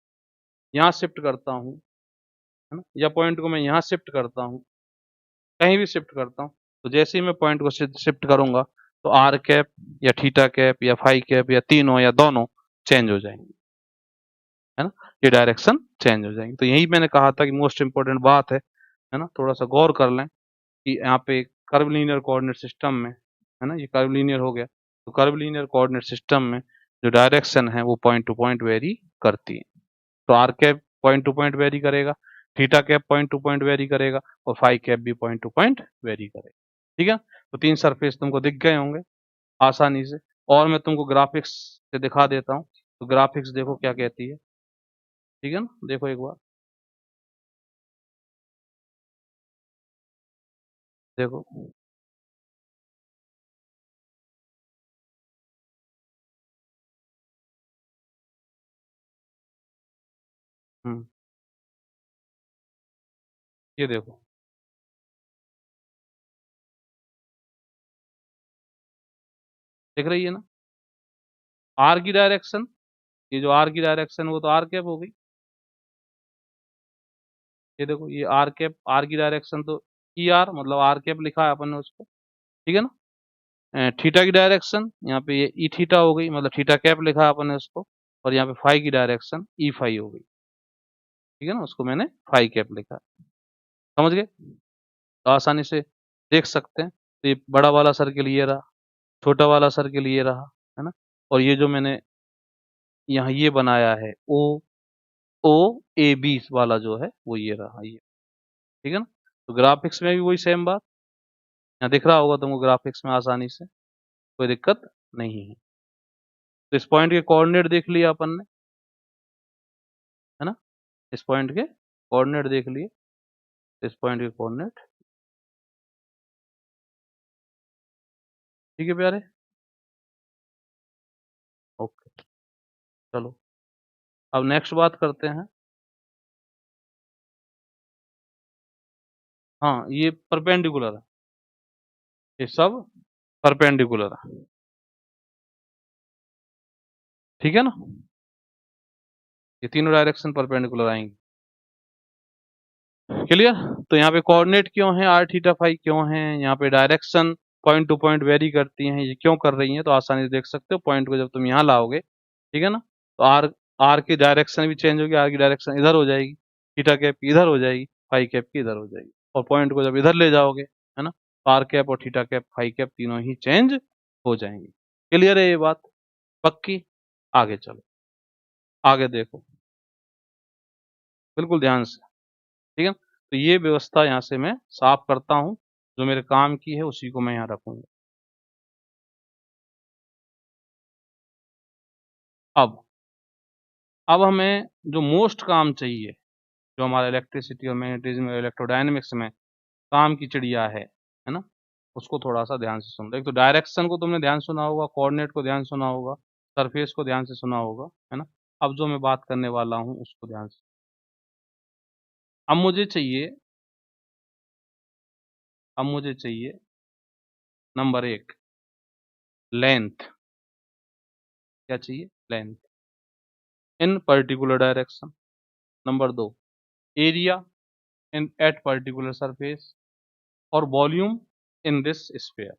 A: यहाँ शिफ्ट करता हूँ, है ना, या पॉइंट को मैं यहाँ शिफ्ट करता हूँ, कहीं भी शिफ्ट करता हूँ, तो जैसे ही मैं पॉइंट को शिफ्ट करूंगा तो आर कैप या थीटा कैप या फाई कैप या तीनों या दोनों चेंज हो जाएंगे, है ना, ये डायरेक्शन चेंज हो जाएंगे। तो यही मैंने कहा था कि मोस्ट इंपॉर्टेंट बात है ना, थोड़ा सा गौर कर लें कि यहाँ पे कर्व लीनियर कोऑर्डिनेट सिस्टम में, है ना, ये कर्व लीनियर हो गया, तो कर्व लीनियर कोऑर्डिनेट सिस्टम में जो डायरेक्शन है वो पॉइंट टू पॉइंट वेरी करती है। तो r cap point to point vary करेगा, theta cap point to point vary करेगा, और फाई कैप भी पॉइंट टू पॉइंट वेरी करेगा। ठीक है, तो तीन सरफेस तुमको दिख गए होंगे आसानी से, और मैं तुमको ग्राफिक्स से दिखा देता हूँ। तो ग्राफिक्स देखो क्या कहती है, ठीक है ना, देखो एक बार, देखो। हम्म, ये देखो, दिख रही है ना आर की डायरेक्शन, ये जो आर की डायरेक्शन वो तो आर कैप हो गई। ये देखो, ये आर कैप, आर की डायरेक्शन तो ई आर मतलब आर कैप लिखा है अपन ने उसको, ठीक है ना। थीटा की डायरेक्शन यहाँ पे ये ई थीटा हो गई, मतलब थीटा कैप लिखा है अपन ने उसको, और यहाँ पे फाई की डायरेक्शन ई फाई हो गई। ठीक है ना, उसको मैंने फाई कैप लिखा है। समझ गए? तो आसानी से देख सकते हैं। तो ये बड़ा वाला सर्किल ये रहा, छोटा वाला सर्किल ये रहा, है ना। और ये जो मैंने यहाँ ये बनाया है ओ ओ ए बी वाला जो है वो ये रहा, ये। ठीक है ना, तो ग्राफिक्स में भी वही सेम बात यहाँ दिख रहा होगा तुमको ग्राफिक्स में आसानी से, कोई दिक्कत नहीं है। तो इस पॉइंट के कोऑर्डिनेट देख लिया अपन ने, है ना, इस पॉइंट के कोऑर्डिनेट देख लिए, इस पॉइंट के कोऑर्डिनेट। ठीक है प्यारे, ओके, चलो अब नेक्स्ट बात करते हैं। हाँ, ये परपेंडिकुलर है, ये सब परपेंडिकुलर है। ठीक है ना, ये तीनों डायरेक्शन परपेंडिकुलर आएंगे। क्लियर? तो यहाँ पे कोऑर्डिनेट क्यों है आर थीटा फाई क्यों है, यहाँ पे direction point to point very करती हैं, ये क्यों कर रही हैं, तो आसानी से देख सकते हो। पॉइंट को जब तुम यहाँ लाओगे, ठीक है ना, तो आर आर की डायरेक्शन भी चेंज होगी, आर की डायरेक्शन इधर हो जाएगी, थीटा कैप की इधर हो जाएगी, फाई कैप की इधर हो जाएगी। और पॉइंट को जब इधर ले जाओगे, है ना, तो आर कैप और थीटा कैप फाई कैप तीनों ही चेंज हो जाएंगी। क्लियर है ये बात? पक्की? आगे चलो, आगे देखो बिल्कुल ध्यान से। ठीक है, तो ये व्यवस्था यहाँ से मैं साफ करता हूँ। जो मेरे काम की है उसी को मैं यहाँ रखूंगा। अब हमें जो मोस्ट काम चाहिए, जो हमारा इलेक्ट्रिसिटी और मैग्नेटिज्म और इलेक्ट्रोडायनेमिक्स में काम की चिड़िया है ना, उसको थोड़ा सा ध्यान से सुन लो। एक तो डायरेक्शन को तुमने ध्यान सुना होगा, कोऑर्डिनेट को ध्यान सुना होगा, सरफेस को ध्यान से सुना होगा, है ना। अब जो मैं बात करने वाला हूँ उसको ध्यान से। अब मुझे चाहिए अब मुझे चाहिए नंबर 1 लेंथ। क्या चाहिए? Length in particular direction. Number 2 area in at particular surface, और वॉल्यूम इन दिस स्फीयर, है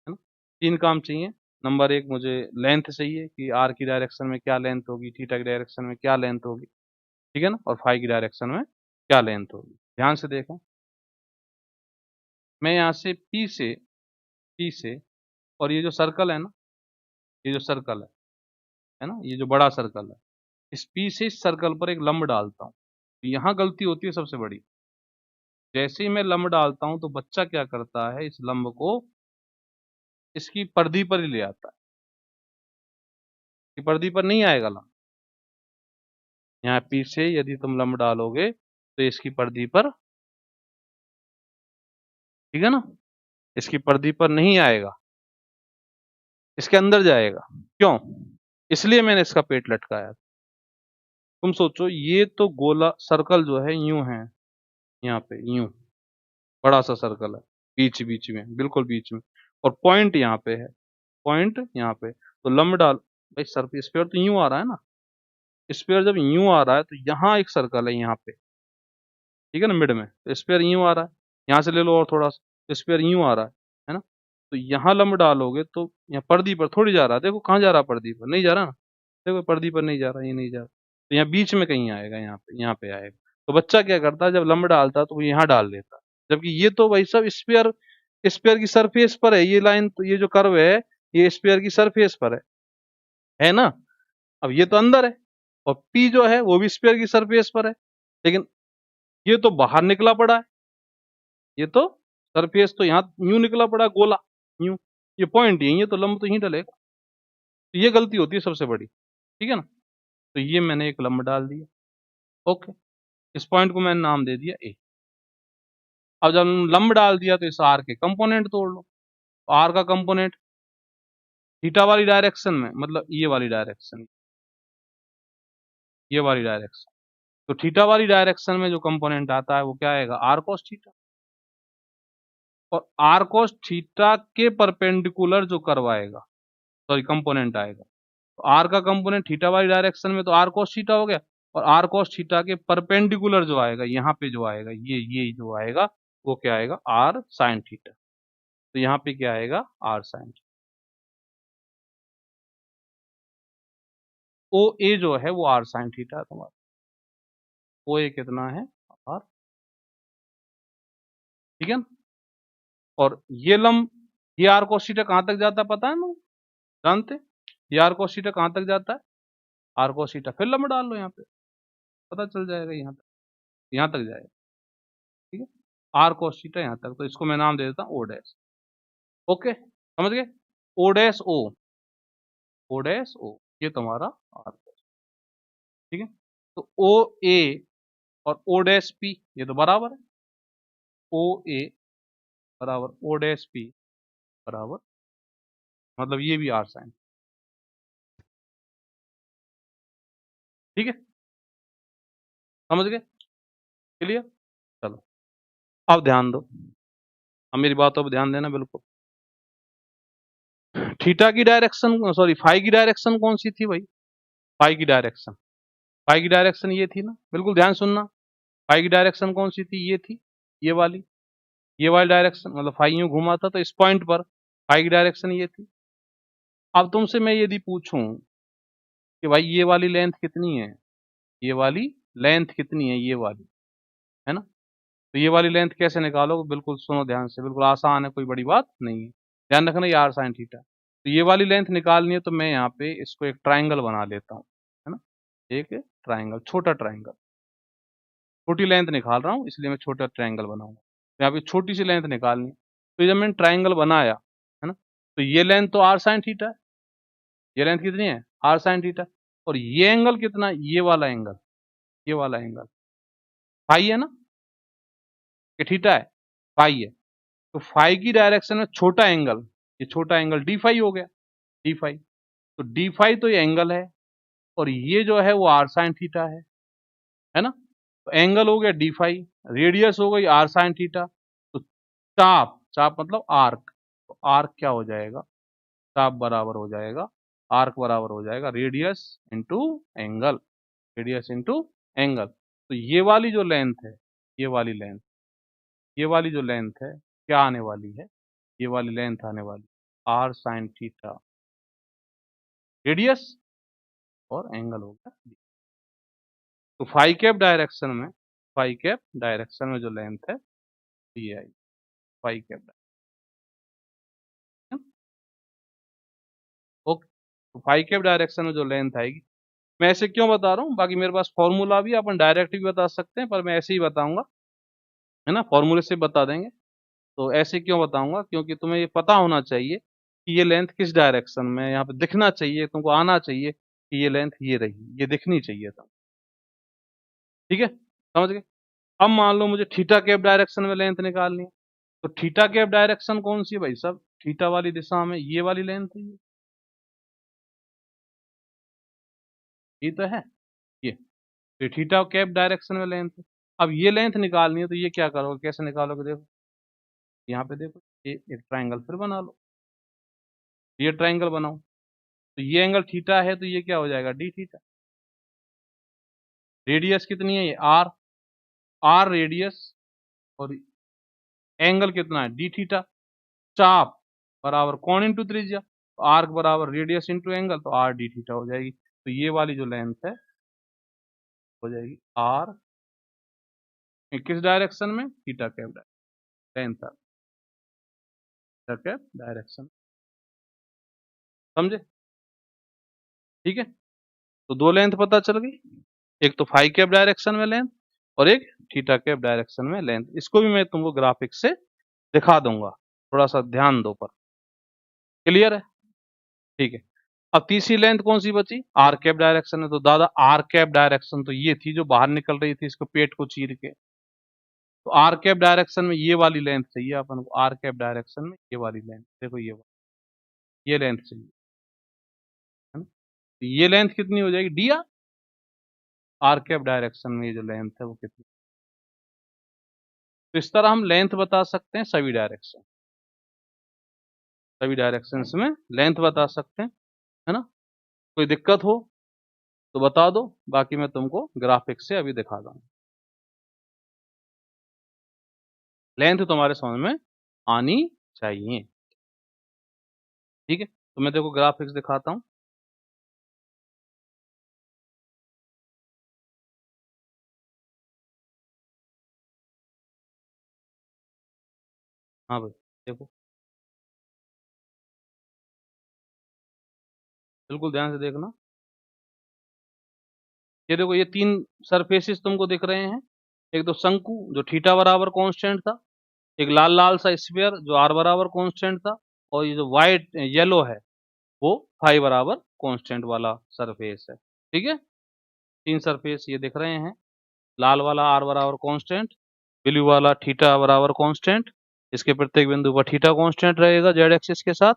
A: ना। 3 काम चाहिए। नंबर 1 मुझे लेंथ चाहिए कि आर की डायरेक्शन में क्या लेंथ होगी, थीटा की डायरेक्शन में क्या लेंथ होगी, ठीक है ना, और फाई की डायरेक्शन में क्या लेंथ होगी। ध्यान से देखो, मैं यहाँ से पी से और ये जो सर्कल है ना, ये जो सर्कल है ना, ये जो बड़ा सर्कल है, इस पी से इस सर्कल पर एक लंब डालता हूँ। यहाँ गलती होती है सबसे बड़ी। जैसे ही मैं लंब डालता हूँ तो बच्चा क्या करता है, इस लंब को इसकी परिधि पर ही ले आता है। कि परिधि पर नहीं आएगा लंब। यहाँ पी से यदि तुम लंब डालोगे तो इसकी परिधि पर, ठीक है ना, इसकी परिधि पर नहीं आएगा, इसके अंदर जाएगा। क्यों? इसलिए मैंने इसका पेट लटकाया। तुम सोचो, ये तो गोला सर्कल जो है यूं है, यहाँ पे यूं बड़ा सा सर्कल है, बीच बीच में, बिल्कुल बीच में, और पॉइंट यहाँ पे है, पॉइंट यहाँ पे। तो लंब डाल भाई, सरफेस स्फीयर तो यूं आ रहा है ना, स्फीयर जब यूं आ रहा है तो यहाँ एक सर्कल है यहाँ पे, ठीक है ना, मिड में। तो स्फीयर यूं आ रहा है, यहाँ से ले लो और थोड़ा सा, तो स्फीयर यूं आ रहा है ना। तो यहाँ लंब डालोगे तो यहाँ पर्दी पर थोड़ी जा रहा है, देखो कहाँ जा रहा है, पर्दी पर नहीं जा रहा ना, देखो पर्दी पर नहीं जा रहा, ये नहीं जा रहा, तो यहाँ बीच में कहीं आएगा, यहाँ पे आएगा। तो बच्चा क्या करता है, जब लंब डालता है तो वो यहाँ डाल देता है, जबकि ये तो भाई सब स्फीयर स्फीयर की सरफेस पर है, ये लाइन, तो ये जो कर्व है ये स्फीयर की सरफेस पर है ना। अब ये तो अंदर है, और पी जो है वो भी स्फीयर की सरफेस पर है, लेकिन ये तो बाहर निकला पड़ा है, ये तो सरफेस तो यहाँ यूं निकला पड़ा है, गोला यूं, ये पॉइंट यही है तो लंब तो यहीं डलेगा। तो ये गलती होती है सबसे बड़ी, ठीक है ना। तो ये मैंने एक लंब डाल दिया, ओके, इस पॉइंट को मैंने नाम दे दिया ए। अब जब लंब डाल दिया तो इस आर के कंपोनेंट तोड़ लो। आर का कंपोनेंट थीटा वाली डायरेक्शन में, मतलब ये वाली डायरेक्शन, तो थीटा वाली डायरेक्शन में जो कंपोनेंट आता है वो क्या आएगा, आर कोस थीटा। और आर कोस थीटा के परपेंडिकुलर जो कर्व आएगा, सॉरी कंपोनेंट आएगा, तो आर का कंपोनेंट थीटा वाली डायरेक्शन में तो आर कोस थीटा हो गया, और आर कोस थीटा के परपेंडिकुलर जो आएगा, यहाँ पे जो आएगा, ये जो आएगा वो क्या आएगा, आर साइन थीटा। तो यहाँ पे क्या आएगा, आर साइन। ओ ए जो है वो आर साइन थीटा है तुम्हारा। ओ ए कितना है, आर, ठीक है ना। और ये लंब, ये आर कोस थीटा कहाँ तक जाता है पता है ना, जानते? ये आर कोस थीटा कहाँ तक जाता है, आर कोस थीटा, फिर लंब डाल लो यहाँ पे, पता चल जाएगा, यहाँ तक जाएगा, ठीक है। आर कोस थीटा यहाँ तक, तो इसको मैं नाम दे देता हूँ ओ डैश। ओके, समझ गए, O dash O, O dash O, ये तुम्हारा आर कोस, ठीक है। तो ओ ए और ओ डैश पी ये तो बराबर है, ओ ए बराबर ओ डैश पी बराबर, मतलब ये भी आर साइन, ठीक है, समझ गए, क्लियर। चलो, अब ध्यान दो, अब मेरी बातों पर ध्यान देना बिल्कुल। थीटा की डायरेक्शन, सॉरी फाई की डायरेक्शन कौन सी थी भाई, फाई की डायरेक्शन, फाई की डायरेक्शन ये थी ना, बिल्कुल ध्यान सुनना। फाई की डायरेक्शन कौन सी थी, ये थी, ये वाली, ये वाली डायरेक्शन, मतलब फाई यूं घुमा था तो इस पॉइंट पर फाई की डायरेक्शन ये थी। अब तुमसे मैं यदि पूछूं कि भाई ये वाली लेंथ कितनी है, ये वाली लेंथ कितनी है, ये वाली, है ना, तो ये वाली लेंथ कैसे निकालोगे, बिल्कुल सुनो ध्यान से, बिल्कुल आसान है, कोई बड़ी बात नहीं है। ध्यान रखना, ये आर साइन थीटा। तो ये वाली लेंथ निकालनी है तो मैं यहाँ पे इसको एक ट्राइंगल बना लेता हूँ, है ना, एक ट्राइंगल, छोटा ट्राइंगल, छोटी लेंथ निकाल रहा हूँ इसलिए मैं छोटा ट्राइंगल बनाऊंगा। यहाँ पे छोटी सी लेंथ निकालनी है। तो जब मैंने ट्राइंगल बनाया है ना, तो ये लेंथ तो आर साइन थीटा है, ये लेंथ कितनी है आर साइन थीटा, और ये एंगल कितना, ये वाला एंगल, ये वाला एंगल फाई है ना, कि थीटा है, फाई है। तो फाई की डायरेक्शन में छोटा एंगल, ये छोटा एंगल डी फाई हो गया, डी फाई। तो डी फाई तो ये एंगल है, और ये जो है वो आर साइन थीटा है ना। तो एंगल हो गया डी फाई, रेडियस हो गई आर साइन थीटा। तो चाप, चाप मतलब आर्क, तो आर्क क्या हो जाएगा, चाप बराबर हो जाएगा, आर्क बराबर हो जाएगा radius into angle, radius into angle. तो ये वाली जो लेंथ है, ये वाली लेंथ, ये वाली जो लेंथ है क्या आने वाली है, ये वाली लेंथ आने वाली आर साइन थीटा, रेडियस और एंगल हो गया D। तो फाई कैप डायरेक्शन में, फाई कैप डायरेक्शन में जो लेंथ है ये आई, फाई कैप डायरेक्शन। ओके, तो फाई कैप डायरेक्शन में जो लेंथ आएगी, मैं ऐसे क्यों बता रहा हूँ, बाकी मेरे पास फॉर्मूला भी, अपन डायरेक्ट भी बता सकते हैं, पर मैं ऐसे ही बताऊंगा, है ना, फॉर्मूले से बता देंगे। तो ऐसे क्यों बताऊंगा, क्योंकि तुम्हें ये पता होना चाहिए कि ये लेंथ किस डायरेक्शन में, यहाँ पे दिखना चाहिए तुमको, आना चाहिए कि ये लेंथ ये रही, ये दिखनी चाहिए तुम, ठीक है, समझ गए। अब मान लो मुझे थीटा कैप डायरेक्शन में लेंथ निकालनी है, तो थीटा कैप डायरेक्शन कौन सी है भाई साहब, थीटा वाली दिशा में ये वाली लेंथ है, ये तो है, ये तो थीटा कैप डायरेक्शन में लेंथ है। अब ये लेंथ निकालनी है, तो ये क्या करोगे, कैसे निकालोगे, देखो यहाँ पे देखो, ये एक ट्राइंगल फिर बना लो, ये ट्राइंगल बनाओ, तो ये एंगल थीटा है, तो ये क्या हो जाएगा डी थीटा, रेडियस कितनी है ये आर, आर रेडियस, और एंगल कितना है डी थीटा, चाप बराबर कोण इंटू त्रिज्या, तो आर्क बराबर रेडियस इंटू एंगल, तो आर डी थीटा हो जाएगी। तो ये वाली जो लेंथ है हो जाएगी आर, किस डायरेक्शन में, थीटा कैप डायरेक्शन, लेंथ है थीटा कैप डायरेक्शन, समझे, ठीक है। तो दो लेंथ पता चल गई, एक तो फाई कैप डायरेक्शन में लेंथ, और एक थीटा कैप डायरेक्शन में लेंथ। इसको भी मैं तुमको ग्राफिक से दिखा दूंगा, थोड़ा सा ध्यान दो, पर क्लियर है, ठीक है। अब तीसरी लेंथ कौन सी बची, आर कैप डायरेक्शन है, तो दादा आर कैप डायरेक्शन तो ये थी जो बाहर निकल रही थी इसको पेट को चीर के, तो आर कैप डायरेक्शन में ये वाली लेंथ चाहिए अपन को, आर कैप डायरेक्शन में ये वाली लेंथ, देखो ये लेंथ चाहिए, है ना। तो ये लेंथ कितनी हो जाएगी d r, r cap direction में ये जो लेंथ है वो कितनी। तो इस तरह हम लेंथ बता सकते हैं सभी डायरेक्शन, सभी डायरेक्शंस में लेंथ बता सकते हैं, है ना। कोई दिक्कत हो तो बता दो, बाकी मैं तुमको ग्राफिक से अभी दिखा दूंगा। लेंथ तुम्हारे समझ में आनी चाहिए, ठीक है। तो मैं देखो ग्राफिक्स दिखाता हूँ, हाँ भाई देखो, बिल्कुल ध्यान से देखना। ये देखो, ये तीन सरफेसेस तुमको दिख रहे हैं, एक तो शंकु जो थीटा बराबर कांस्टेंट था, एक लाल लाल सा स्फीयर जो आर बराबर कांस्टेंट था, और ये जो व्हाइट येलो है वो फाई बराबर कांस्टेंट वाला सरफेस है, ठीक है। तीन सरफेस ये दिख रहे हैं, लाल वाला आर बराबर कांस्टेंट, ब्लू वाला थीटा बराबर कांस्टेंट, इसके प्रत्येक बिंदु पर थीटा कांस्टेंट रहेगा जेड एक्सिस के साथ,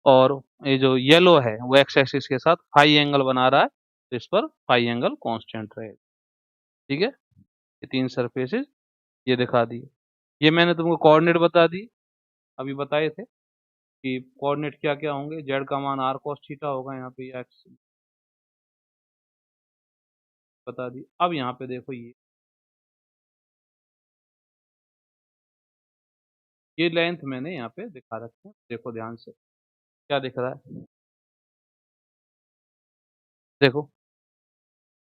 A: और ये जो येलो है वो एक्स एक्सिस के साथ फाई एंगल बना रहा है, तो इस पर फाई एंगल कांस्टेंट रहेगा, ठीक है। ये तीन सरफेसेस ये दिखा दिए, ये मैंने तुमको कोऑर्डिनेट बता दी, अभी बताए थे कि कोऑर्डिनेट क्या क्या होंगे, जेड का मान आर cos थीटा होगा, यहाँ पे एक्स बता दी। अब यहाँ पे देखो, ये लेंथ मैंने यहाँ पे दिखा रखी है, देखो ध्यान से क्या दिख रहा है, देखो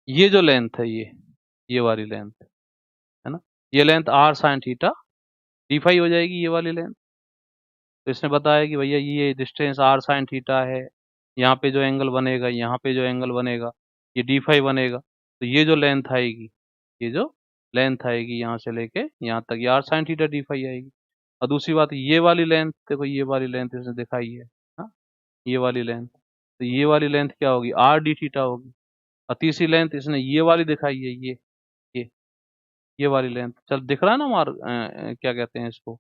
A: ये जो लेंथ है ये वाली लेंथ है ना, ये length r sine theta d phi हो जाएगी, ये वाली लेंथ। तो इसने बताया कि भैया ये डिस्टेंस आर साइन थीटा है, यहाँ पे जो एंगल बनेगा, यहाँ पे जो एंगल बनेगा ये डी फाई बनेगा, तो ये जो लेंथ आएगी, ये जो लेंथ आएगी यहाँ से लेके यहाँ तक, ये r sine theta d phi आएगी। और दूसरी बात, ये वाली लेंथ देखो, ये वाली लेंथ इसने दिखाई है, हाँ, ये वाली लेंथ, तो ये वाली लेंथ क्या होगी, आर डी थीटा होगी। और तीसरी लेंथ इसने ये वाली दिखाई है, ये ये वाली लेंथ, चल दिख रहा है ना क्या कहते हैं इसको,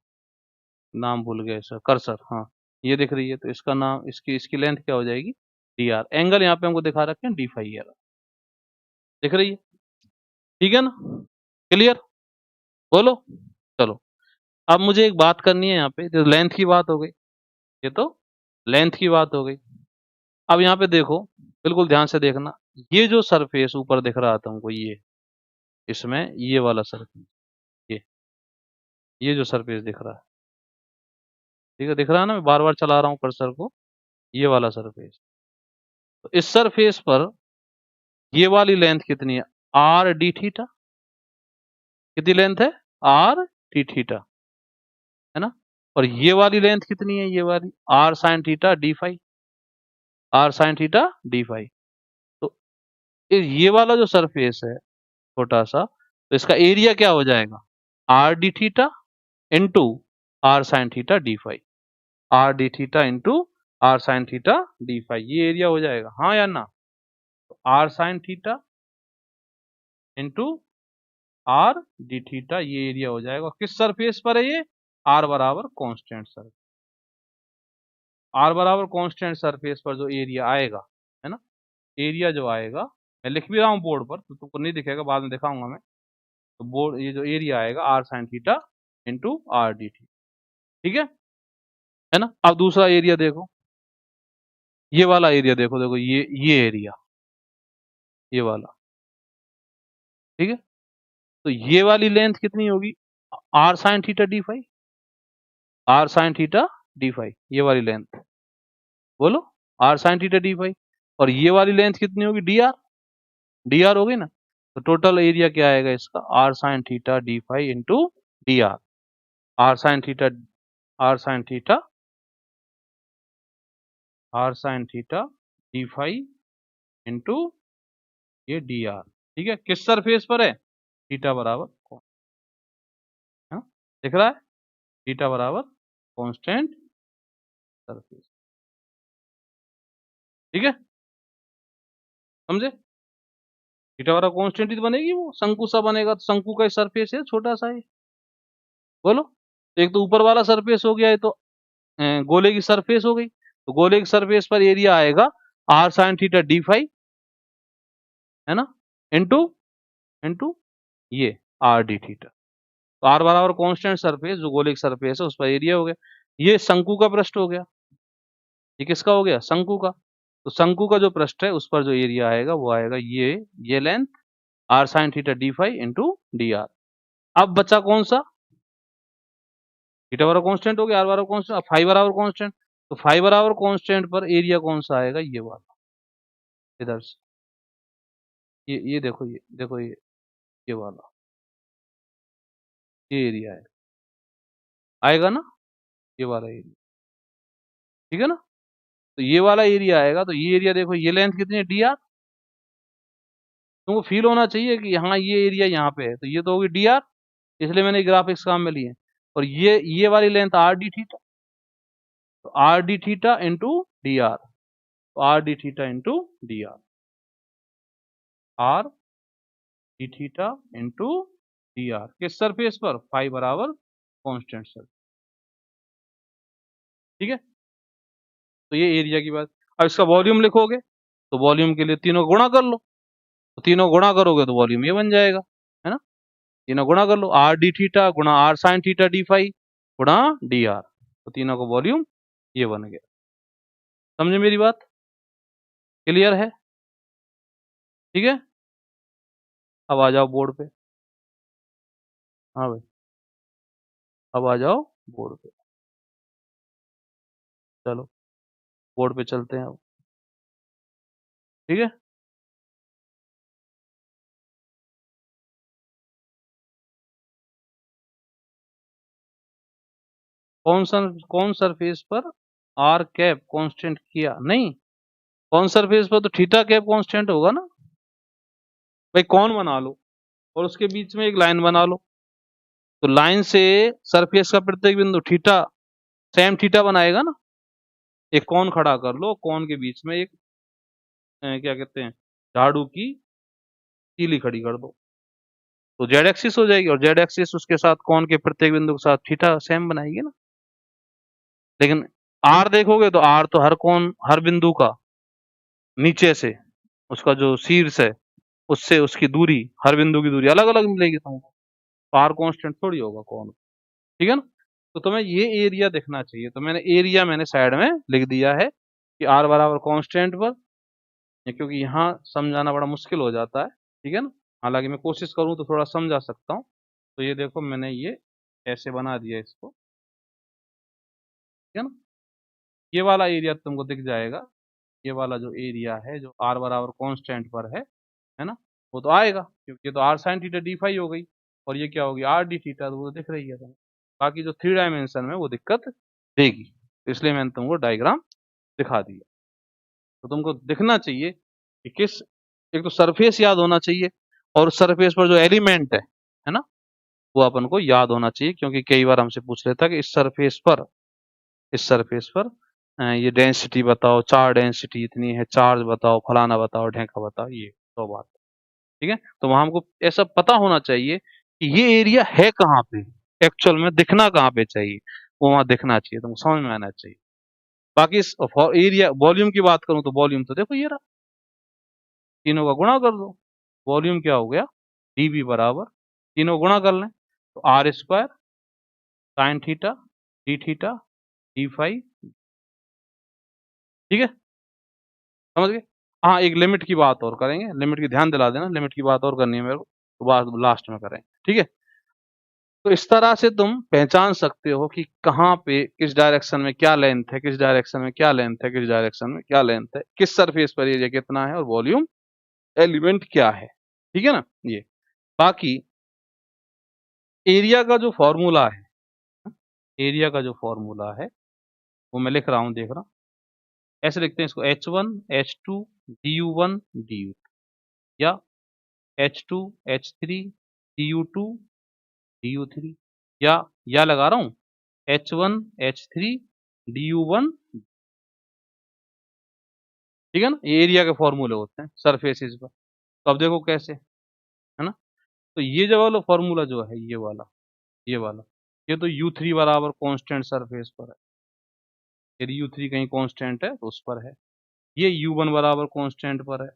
A: नाम भूल गया इसका, कर्सर, हाँ, ये दिख रही है, तो इसका नाम, इसकी इसकी लेंथ क्या हो जाएगी, डी आर। एंगल यहाँ पे हमको दिखा रखे हैं डी फाई आर, दिख रही है, ठीक है ना, क्लियर, बोलो। चलो, अब मुझे एक बात करनी है यहाँ पे, तो लेंथ की बात हो गई, ये तो लेंथ की बात हो गई। अब यहाँ पे देखो, बिल्कुल ध्यान से देखना, ये जो सरफेस ऊपर दिख रहा था हमको, ये इसमें ये वाला सरफेस, ये जो सरफेस दिख रहा है, ठीक है, दिख रहा है ना, मैं बार बार चला रहा हूँ कर्सर को, ये वाला सरफेस, तो इस सरफेस पर ये वाली लेंथ कितनी है, आर डी थीटा, कितनी लेंथ है, आर डी थीटा, है ना। और ये वाली लेंथ कितनी है, ये वाली r sine theta d phi, r sine theta d phi. तो ये वाला जो सरफेस है छोटा सा, तो इसका एरिया क्या हो जाएगा, r d theta into r sine theta d phi, r d theta into r sine theta d phi, ये एरिया हो जाएगा, हाँ या ना। तो r sine theta into r d theta, ये एरिया हो जाएगा, किस सरफेस पर है ये, आर बराबर कांस्टेंट सरफेस, आर बराबर कांस्टेंट सरफेस पर जो एरिया आएगा, है ना, एरिया जो आएगा, मैं लिख भी रहा हूँ बोर्ड पर, तो तुमको नहीं दिखेगा, बाद में दिखाऊंगा मैं, तो बोर्ड, ये जो एरिया आएगा r sine theta into r d theta, ठीक है ना। अब दूसरा एरिया देखो, ये वाला एरिया देखो, देखो ये एरिया, ये वाला, ठीक है, तो ये वाली लेंथ कितनी होगी, r sine theta d phi, r sine theta d phi, ये वाली लेंथ, बोलो, r sine theta d phi. और ये वाली लेंथ कितनी होगी, डी आर होगी ना, तो टोटल एरिया क्या आएगा इसका, r sine theta d phi into d r, r sine theta, r sine theta, r sine theta d phi into ये डी आर, ठीक है, किस सरफेस पर है, थीटा बराबर कौन, हाँ, दिख रहा है, थीटा बराबर कांस्टेंट सरफेस, ठीक है, समझे, थीटा बराबर कांस्टेंट ही तो बनेगी, वो शंकु सा बनेगा, तो शंकु का सरफेस है छोटा सा है, बोलो, तो एक तो ऊपर वाला सरफेस हो गया, है तो गोले की सरफेस हो गई, तो गोले की सरफेस पर एरिया आएगा r sine theta d phi, है ना, इंटू इंटू ये आर डी थीटा, तो आर बराबर कांस्टेंट सरफेस, जो गोले की सरफेस है उस पर एरिया हो गया। ये शंकु का पृष्ठ हो गया, ये किसका हो गया, शंकु का, तो शंकु का जो पृष्ठ है उस पर जो एरिया आएगा वो आएगा ये length r sine theta d phi into d r. अब बचा कौन सा, थीटा बराबर कांस्टेंट हो गया, आर बराबर कांस्टेंट, फाई बराबर कांस्टेंट, तो फाई बराबर कांस्टेंट पर एरिया कौन सा आएगा, ये वाला, इधर से, ये देखो, ये देखो, ये वाला, ये एरिया है, आएगा ना, ये वाला एरिया, ठीक है ना, तो ये वाला एरिया आएगा, तो ये एरिया देखो, ये लेंथ कितनी है, डी आर, तुमको फील होना चाहिए कि हाँ ये एरिया यहाँ पे है, तो ये तो होगी डी आर, इसलिए मैंने ग्राफिक्स काम में लिए। और ये वाली लेंथ आर डी थीटा, तो r d theta into d r, तो r d theta into d r, r d theta into d r, किस सरफेस पर, फाई बराबर कांस्टेंट सरफेस, ठीक है, तो ये एरिया की बात। अब इसका वॉल्यूम लिखोगे, तो वॉल्यूम के लिए तीनों गुणा कर लो, तो तीनों गुणा करोगे तो वॉल्यूम ये बन जाएगा, है ना, तीनों गुणा कर लो, आर डी थीटा गुणा r sine theta d phi गुणा डी आर, तो तीनों का वॉल्यूम ये बन गया, समझे मेरी बात, क्लियर है, ठीक है। अब आ जाओ बोर्ड पे, हाँ भाई, अब आ जाओ बोर्ड पे, चलो बोर्ड पे चलते हैं अब, ठीक है। कौन सरफेस पर आर कैप कांस्टेंट किया, नहीं, कौन सरफेस पर, तो थीटा कैप कांस्टेंट होगा ना भाई, कौन बना लो, और उसके बीच में एक लाइन बना लो। तो लाइन से सरफेस का प्रत्येक बिंदु थीटा सेम थीटा बनाएगा ना। एक कोण खड़ा कर लो, कोण के बीच में एक क्या कहते हैं, झाड़ू की तीली खड़ी कर दो, तो जेड एक्सिस हो जाएगी, और जेड एक्सिस उसके साथ कोण के प्रत्येक बिंदु के साथ थीटा सेम बनाएगी ना। लेकिन आर देखोगे तो आर तो हर कोण हर बिंदु का नीचे से उसका जो शीर्ष है उससे उसकी दूरी, हर बिंदु की दूरी अलग अलग मिलेगी तुमको। तो आर कांस्टेंट थोड़ी होगा कोण, ठीक है ना। तो तुम्हें ये एरिया देखना चाहिए। तो मैंने एरिया मैंने साइड में लिख दिया है कि आर बराबर कांस्टेंट पर, क्योंकि यहाँ समझाना बड़ा मुश्किल हो जाता है, ठीक है ना। हालांकि मैं कोशिश करूँ तो थोड़ा समझा सकता हूँ। तो ये देखो मैंने ये ऐसे बना दिया इसको, ठीक है ना। ये वाला एरिया तुमको दिख जाएगा। ये वाला जो एरिया है जो आर बराबर कांस्टेंट पर है ना, वो तो आएगा क्योंकि ये तो r sine theta d phi हो गई, और ये क्या होगी आर डी थीटा, तो वो तो दिख रही है तुम्हें। बाकी जो 3 डायमेंशन में वो दिक्कत देगी, तो इसलिए मैंने तुमको डायग्राम दिखा दिया। तो तुमको दिखना चाहिए कि किस, एक तो सरफेस याद होना चाहिए, और सरफेस पर जो एलिमेंट है ना, वो अपन को याद होना चाहिए, क्योंकि कई बार हमसे पूछ लेता है कि इस सरफेस पर ये डेंसिटी बताओ, चार डेंसिटी इतनी है, चार्ज बताओ, फलाना बताओ, ढेंका बताओ, ये तो बात, ठीक है। तो वहां हमको ऐसा पता होना चाहिए कि ये एरिया है कहाँ पे, एक्चुअल में दिखना कहाँ पे चाहिए, वो वहां दिखना चाहिए, तुमको समझ में आना चाहिए। बाकी इस एरिया वॉल्यूम की बात करूं तो वॉल्यूम तो देखो ये रहा, तीनों का गुणा कर दो, वॉल्यूम क्या हो गया डीबी बराबर, तीनों गुणा कर लें तो r square sine theta d phi, ठीक है, समझ गए। हाँ एक लिमिट की बात और करेंगे, लिमिट की ध्यान दिला देना, लिमिट की बात और करनी है मेरे को, तो बात लास्ट में करेंगे, ठीक है। तो इस तरह से तुम पहचान सकते हो कि कहाँ पे किस डायरेक्शन में क्या लेंथ है, किस डायरेक्शन में क्या लेंथ है, किस डायरेक्शन में क्या लेंथ है, किस सरफेस पर एरिया कितना है, और वॉल्यूम एलिमेंट क्या है, ठीक है ना। ये बाकी एरिया का जो फॉर्मूला है, एरिया का जो फॉर्मूला है वो मैं लिख रहा हूँ, देख रहा हूँ, ऐसे लिखते हैं इसको H1 H2 du1 du, या H2 H3 du3 या लगा रहा हूँ H1 H3 du1, ठीक है ना। ये एरिया के फॉर्मूले होते हैं सरफेसेस पर। तो अब देखो कैसे, है ना। तो ये जो वाला फॉर्मूला जो है ये वाला ये तो U3 बराबर कांस्टेंट सरफेस पर है, यदि U3 कहीं कांस्टेंट है तो उस पर है। ये U1 बराबर कांस्टेंट पर है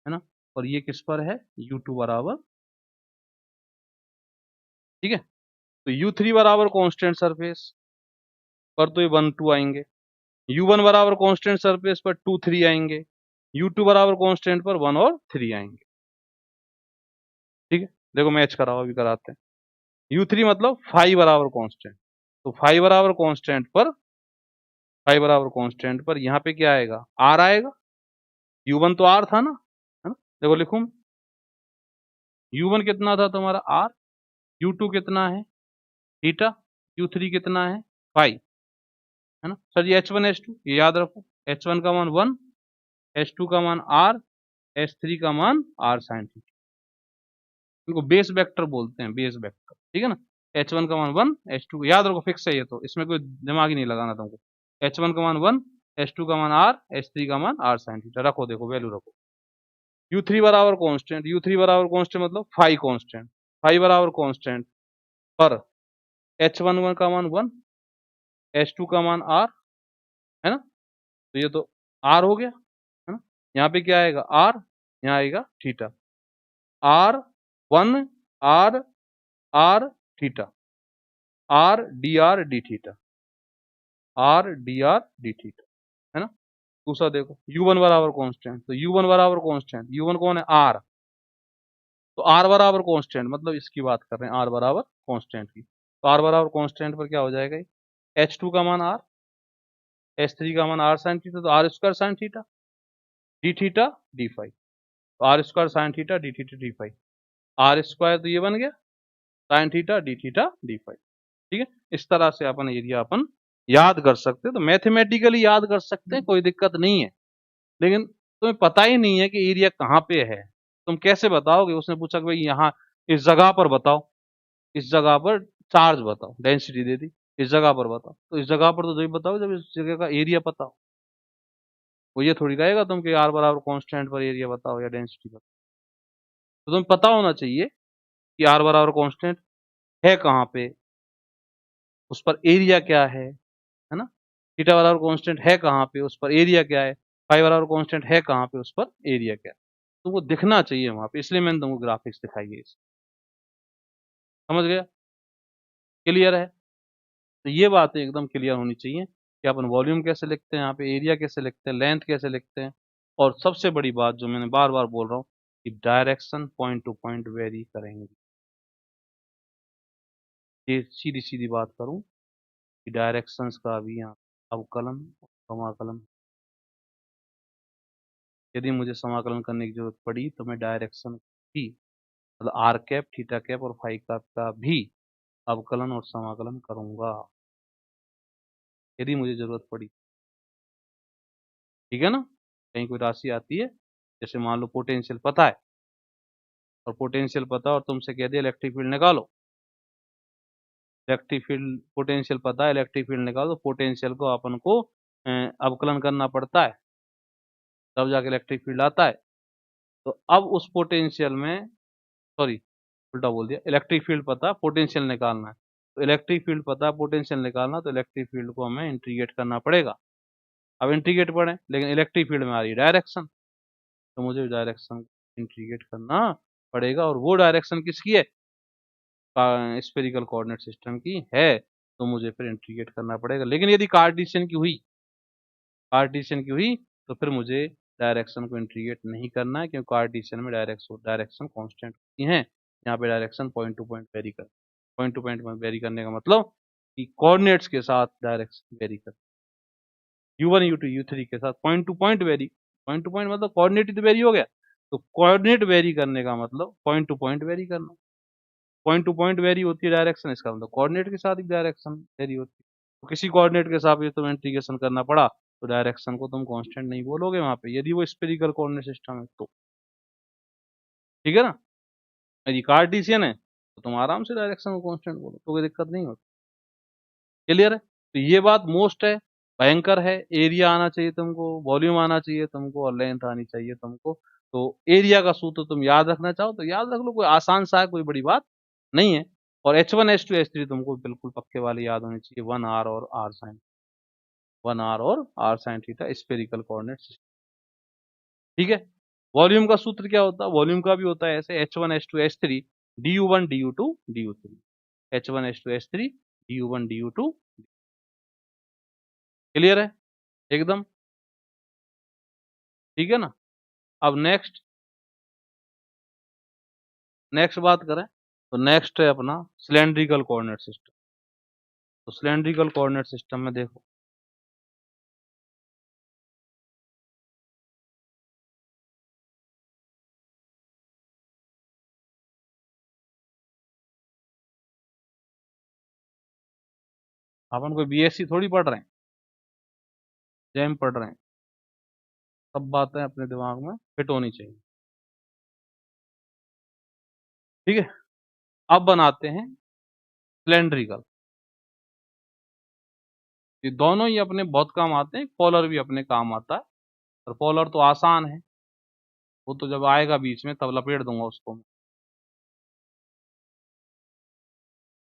A: ना, और ये किस पर है U2 बराबर, ठीक है। तो U3 बराबर कांस्टेंट सरफेस पर तो ये 1 2 आएंगे, U1 बराबर कांस्टेंट सरफेस पर 2 3 आएंगे, U2 बराबर कांस्टेंट पर 1 और 3 आएंगे, ठीक है। देखो मैच कराओ, अभी कराते हैं। U3 मतलब फाइव बराबर कांस्टेंट, तो फाइव बराबर कांस्टेंट पर यहाँ पे क्या आएगा R आएगा, U1 तो R था ना, है ना। देखो लिखूं, U1 कितना था तुम्हारा R, U2 कितना है थीटा, U3 कितना है फाइव, है ना। सर ये H1 H2 ये याद रखो, H1 का मान 1, H2 का मान R, H3 का मान R साइन थीटा, इनको बेस वेक्टर बोलते हैं, बेस वेक्टर, ठीक है ना। H1 का मान 1, H2 याद रखो, फिक्स है ये, तो इसमें कोई दिमाग ही नहीं लगाना तुमको। H1 का मान 1, H2 का मान R, H3 का मान R साइन थीटा, रखो, देखो वैल्यू रखो। U3 बराबर कांस्टेंट, U3 बराबर कांस्टेंट मतलब फाइव कांस्टेंट, फाइव बराबर कांस्टेंट पर H1 का मान 1, H2 का मान R, है ना। तो ये तो R हो गया, है ना। यहाँ पे क्या आएगा R, यहाँ आएगा theta, R1 R R theta, R D theta, R D theta, है ना। दूसरा देखो U1 बराबर कांस्टेंट, तो U1 बराबर कांस्टेंट, U1 कौन है R, तो R बराबर कांस्टेंट मतलब इसकी बात कर रहे हैं, R बराबर कांस्टेंट की, तो R बराबर कांस्टेंट पर क्या हो जाएगा, H2 का मान R, H3 का मान R साइन थीटा, तो R square sine theta D five, तो R square sine theta D five, R square तो ये बन गया साइन थीटा डी फाइव, ठीक है। इस तरह से अपन एरिया अपन याद कर सकते हैं, तो मैथमेटिकली याद कर सकते हैं, कोई दिक्कत नहीं है। लेकिन तुम्हें पता ही नहीं है कि एरिया कहाँ पे है, तुम कैसे बताओगे? उसने पूछा कि भाई यहाँ इस जगह पर बताओ, इस जगह पर चार्ज बताओ, डेंसिटी दे दी, इस जगह पर बताओ। तो इस जगह पर तो जब बताओ जब इस जगह का एरिया पता हो। वो ये थोड़ी कहेगा तुम कि आर बराबर कांस्टेंट पर एरिया बताओ या डेंसिटी बताओ। तो तुम्हें पता होना चाहिए कि आर बराबर कांस्टेंट है कहाँ पे, उस पर एरिया क्या है ना? थीटा बराबर कांस्टेंट है कहाँ पे, उस पर एरिया क्या है? फाई बराबर कांस्टेंट है कहाँ पे, उस पर एरिया क्या है? तुमको दिखना चाहिए वहां पे, इसलिए मैंने तुमको ग्राफिक्स दिखाई है इस। समझ गया? क्लियर है? तो ये बातें एकदम क्लियर होनी चाहिए कि अपन वॉल्यूम कैसे लिखते हैं, यहाँ पे एरिया कैसे लिखते हैं, लेंथ कैसे लिखते हैं। और सबसे बड़ी बात जो मैंने बार बार बोल रहा हूँ कि direction point to point very करेंगे। ये सीधी सीधी बात करूँ कि डायरेक्शंस का भी यहाँ अवकलन समाकलन, यदि मुझे समाकलन करने की जरूरत पड़ी तो मैं डायरेक्शन भी, मतलब आर कैप, थीटा कैप और फाई कैप का भी अवकलन और समाकलन करूंगा, यदि मुझे जरूरत पड़ी। ठीक है ना? कहीं कोई राशि आती है, जैसे मान लो पोटेंशियल पता है, और पोटेंशियल पता और तुमसे कह दिया इलेक्ट्रिक फील्ड निकालो। इलेक्ट्रिक फील्ड पोटेंशियल पता है, इलेक्ट्रिक फील्ड निकालो, तो पोटेंशियल को अपन को अवकलन करना पड़ता है, तब जाके इलेक्ट्रिक फील्ड आता है। तो अब उस पोटेंशियल में, सॉरी उल्टा बोल दिया, इलेक्ट्रिक फील्ड पता, पोटेंशियल निकालना है। तो इलेक्ट्रिक फील्ड पता, पोटेंशियल निकालना, तो इलेक्ट्रिक फील्ड को हमें इंटीग्रेट करना पड़ेगा। अब इंटीग्रेट पढ़े, लेकिन इलेक्ट्रिक फील्ड में आ रही है डायरेक्शन, तो मुझे डायरेक्शन इंटीग्रेट करना पड़ेगा। और वो डायरेक्शन किसकी है? स्फेरिकल कोऑर्डिनेट सिस्टम की है। तो मुझे फिर इंटीग्रेट करना पड़ेगा। लेकिन यदि कार्टेशियन की हुई, कार्टेशियन की हुई, तो फिर मुझे डायरेक्शन को इंटीग्रेट नहीं करना है, क्योंकि कार्टेशियन में डायरेक्शन कांस्टेंट होती हैं। यहाँ पे direction point to point very कर, पॉइंट टू पॉइंट वेरी करने का मतलब कि कोऑर्डिनेट्स के साथ डायरेक्शन वेरी कर, u1 u2 u3 के साथ point to point very. Point to point मतलब कोऑर्डिनेट ही तो वेरी हो गया। तो कोऑर्डिनेट वेरी करने का मतलब पॉइंट टू पॉइंट वेरी करना। पॉइंट टू पॉइंट वेरी होती है डायरेक्शन, इसका मतलब कोऑर्डिनेट के साथ ही डायरेक्शन वेरी होती है। तो किसी कोऑर्डिनेट के साथ ये तुम्हें इंटीग्रेशन करना पड़ा, तो डायरेक्शन को तुम कांस्टेंट नहीं बोलोगे वहां पे, यदि वो स्फेरिकल कोऑर्डिनेट सिस्टम है तो। ठीक है ना? यदि कार्टेशियन है तो तुम आराम से डायरेक्शन को कांस्टेंट बोलो, तो कोई दिक्कत नहीं होती। क्लियर है? तो ये बात मोस्ट है, भयंकर है। एरिया आना चाहिए तुमको, वॉल्यूम आना चाहिए तुमको, और लेंथ आनी चाहिए तुमको। तो एरिया का सूत्र तुम याद रखना चाहो तो याद रख लो, कोई आसान सा है, कोई बड़ी बात नहीं है। और H1 H2 H3 तुमको बिल्कुल पक्के वाले याद होने चाहिए, 1r और r साइन, 1r और r sine theta spherical coordinate system. ठीक है? वॉल्यूम का सूत्र क्या होता है? वॉल्यूम का भी होता है ऐसे, H1 H2 H3 du1 du2 du3, H1 H2 H3 du1 du2। Clear है एकदम? ठीक है ना? अब नेक्स्ट, नेक्स्ट बात करें तो नेक्स्ट है अपना सिलेंड्रिकल कोऑर्डिनेट सिस्टम। तो सिलेंड्रिकल कोऑर्डिनेट सिस्टम में देखो, अपन कोई बीएससी थोड़ी पढ़ रहे हैं, जैम पढ़ रहे हैं। सब बातें अपने दिमाग में फिट होनी चाहिए। ठीक है? अब बनाते हैं सिलेंड्रिकल। ये दोनों ही अपने बहुत काम आते हैं, पोलर भी अपने काम आता है। और पोलर तो आसान है, वो तो जब आएगा बीच में तब लपेट दूंगा उसको मैं।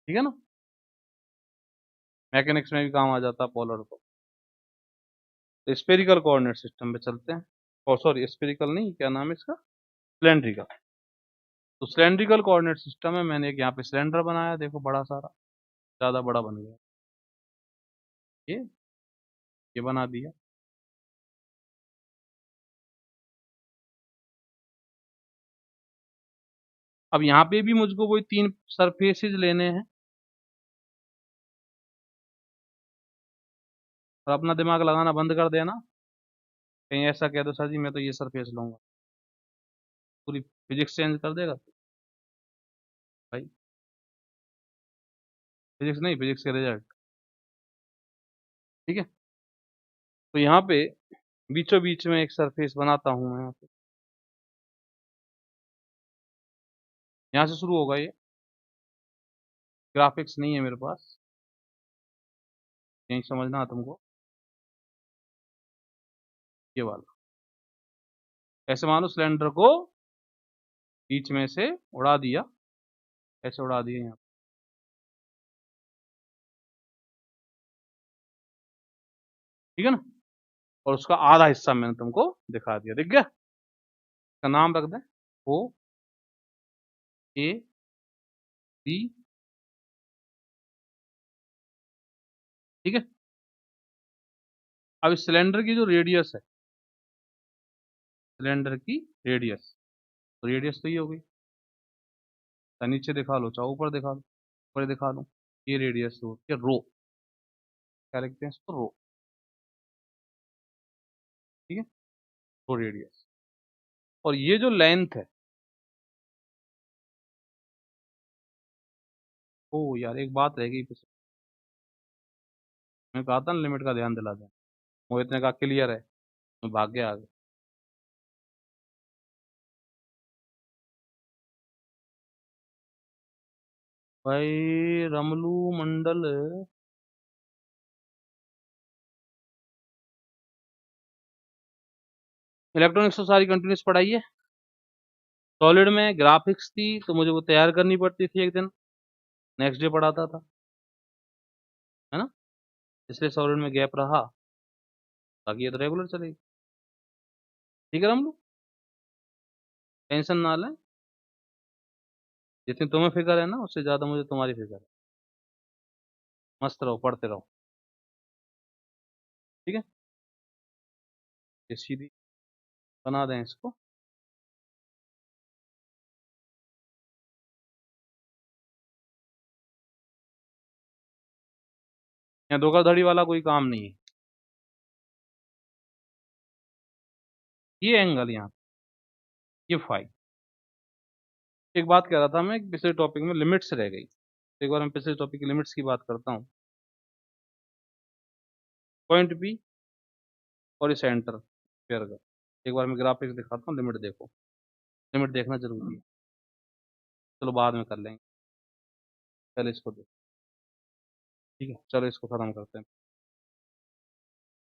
A: ठीक है ना? मैकेनिक्स में भी काम आ जाता है पोलर तो स्पेरिकल कोऑर्डिनेट सिस्टम पे चलते हैं। और सॉरी, स्पेरिकल नहीं, क्या नाम है इसका, सिलेंड्रिकल। तो सिलेंड्रिकल कोऑर्डिनेट सिस्टम में मैंने एक यहाँ पे सिलेंडर बनाया, देखो बड़ा सारा, ज्यादा बड़ा बन गया ये ये बना दिया। अब यहाँ पे भी मुझको वही तीन सरफेसेज लेने हैं, और अपना दिमाग लगाना बंद कर देना। कहीं ऐसा कह दो सर जी मैं तो ये सरफेस लूंगा, पूरी फिजिक्स चेंज कर देगा भाई। फिजिक्स नहीं, फिजिक्स के रिजल्ट। ठीक है? तो यहाँ पे बीचों बीच में एक सरफेस बनाता हूँ मैं यहाँ पे। यहाँ से शुरू होगा, ये ग्राफिक्स नहीं है मेरे पास, यही समझना है तुमको, ये वाला। ऐसे मानो सिलेंडर को बीच में से उड़ा दिया, ऐसे उड़ा दिया यहाँ, ठीक है ना। और उसका आधा हिस्सा मैंने तुमको दिखा दिया, दिख गया। इसका नाम रख दें, ओ ए बी, ठीक है। अब इस सिलेंडर की जो रेडियस है, सिलेंडर की रेडियस, तो रेडियस तो ये हो गई, चाहे नीचे दिखा लो चाहे ऊपर दिखा लो, ऊपर दिखा लो, ये रेडियस होती है रो, क्या लिखते हैं इसको, रो, ठीक है, रो रेडियस। और ये जो लेंथ है, ओ यार एक बात रह गई पिछले, मैं कहा था ना लिमिट का ध्यान दिला दें, मोहित ने कहा क्लियर है, मैं भाग गया आगे। भाई रमलू मंडल, इलेक्ट्रॉनिक्स तो सारी कंटिन्यूस पढ़ाई है, सॉलिड में ग्राफिक्स थी तो मुझे वो तैयार करनी पड़ती थी एक दिन, नेक्स्ट डे पढ़ाता था, है ना, इसलिए सॉलिड में गैप रहा, बाकी ये तो रेगुलर चलेगी, ठीक है रमलू, टेंशन ना लें, जितनी तुम्हें फिक्र है ना उससे ज्यादा मुझे तुम्हारी फिक्र है, मस्त रहो पढ़ते रहो, ठीक है। ये सीधी बना दें इसको, यहाँ धोखाधड़ी वाला कोई काम नहीं है, ये एंगल यहाँ, ये फाइव। एक बात कह रहा था मैं, पिछले टॉपिक में लिमिट्स रह गई, एक बार मैं पिछले टॉपिक की लिमिट्स की बात करता हूँ। पॉइंट बी और इस सेंटर पेयर का, एक बार मैं ग्राफिक्स दिखाता हूँ, लिमिट देखो, लिमिट देखना जरूरी है, चलो बाद में कर लेंगे, पहले इसको देखो, ठीक है, चलो इसको खत्म करते हैं।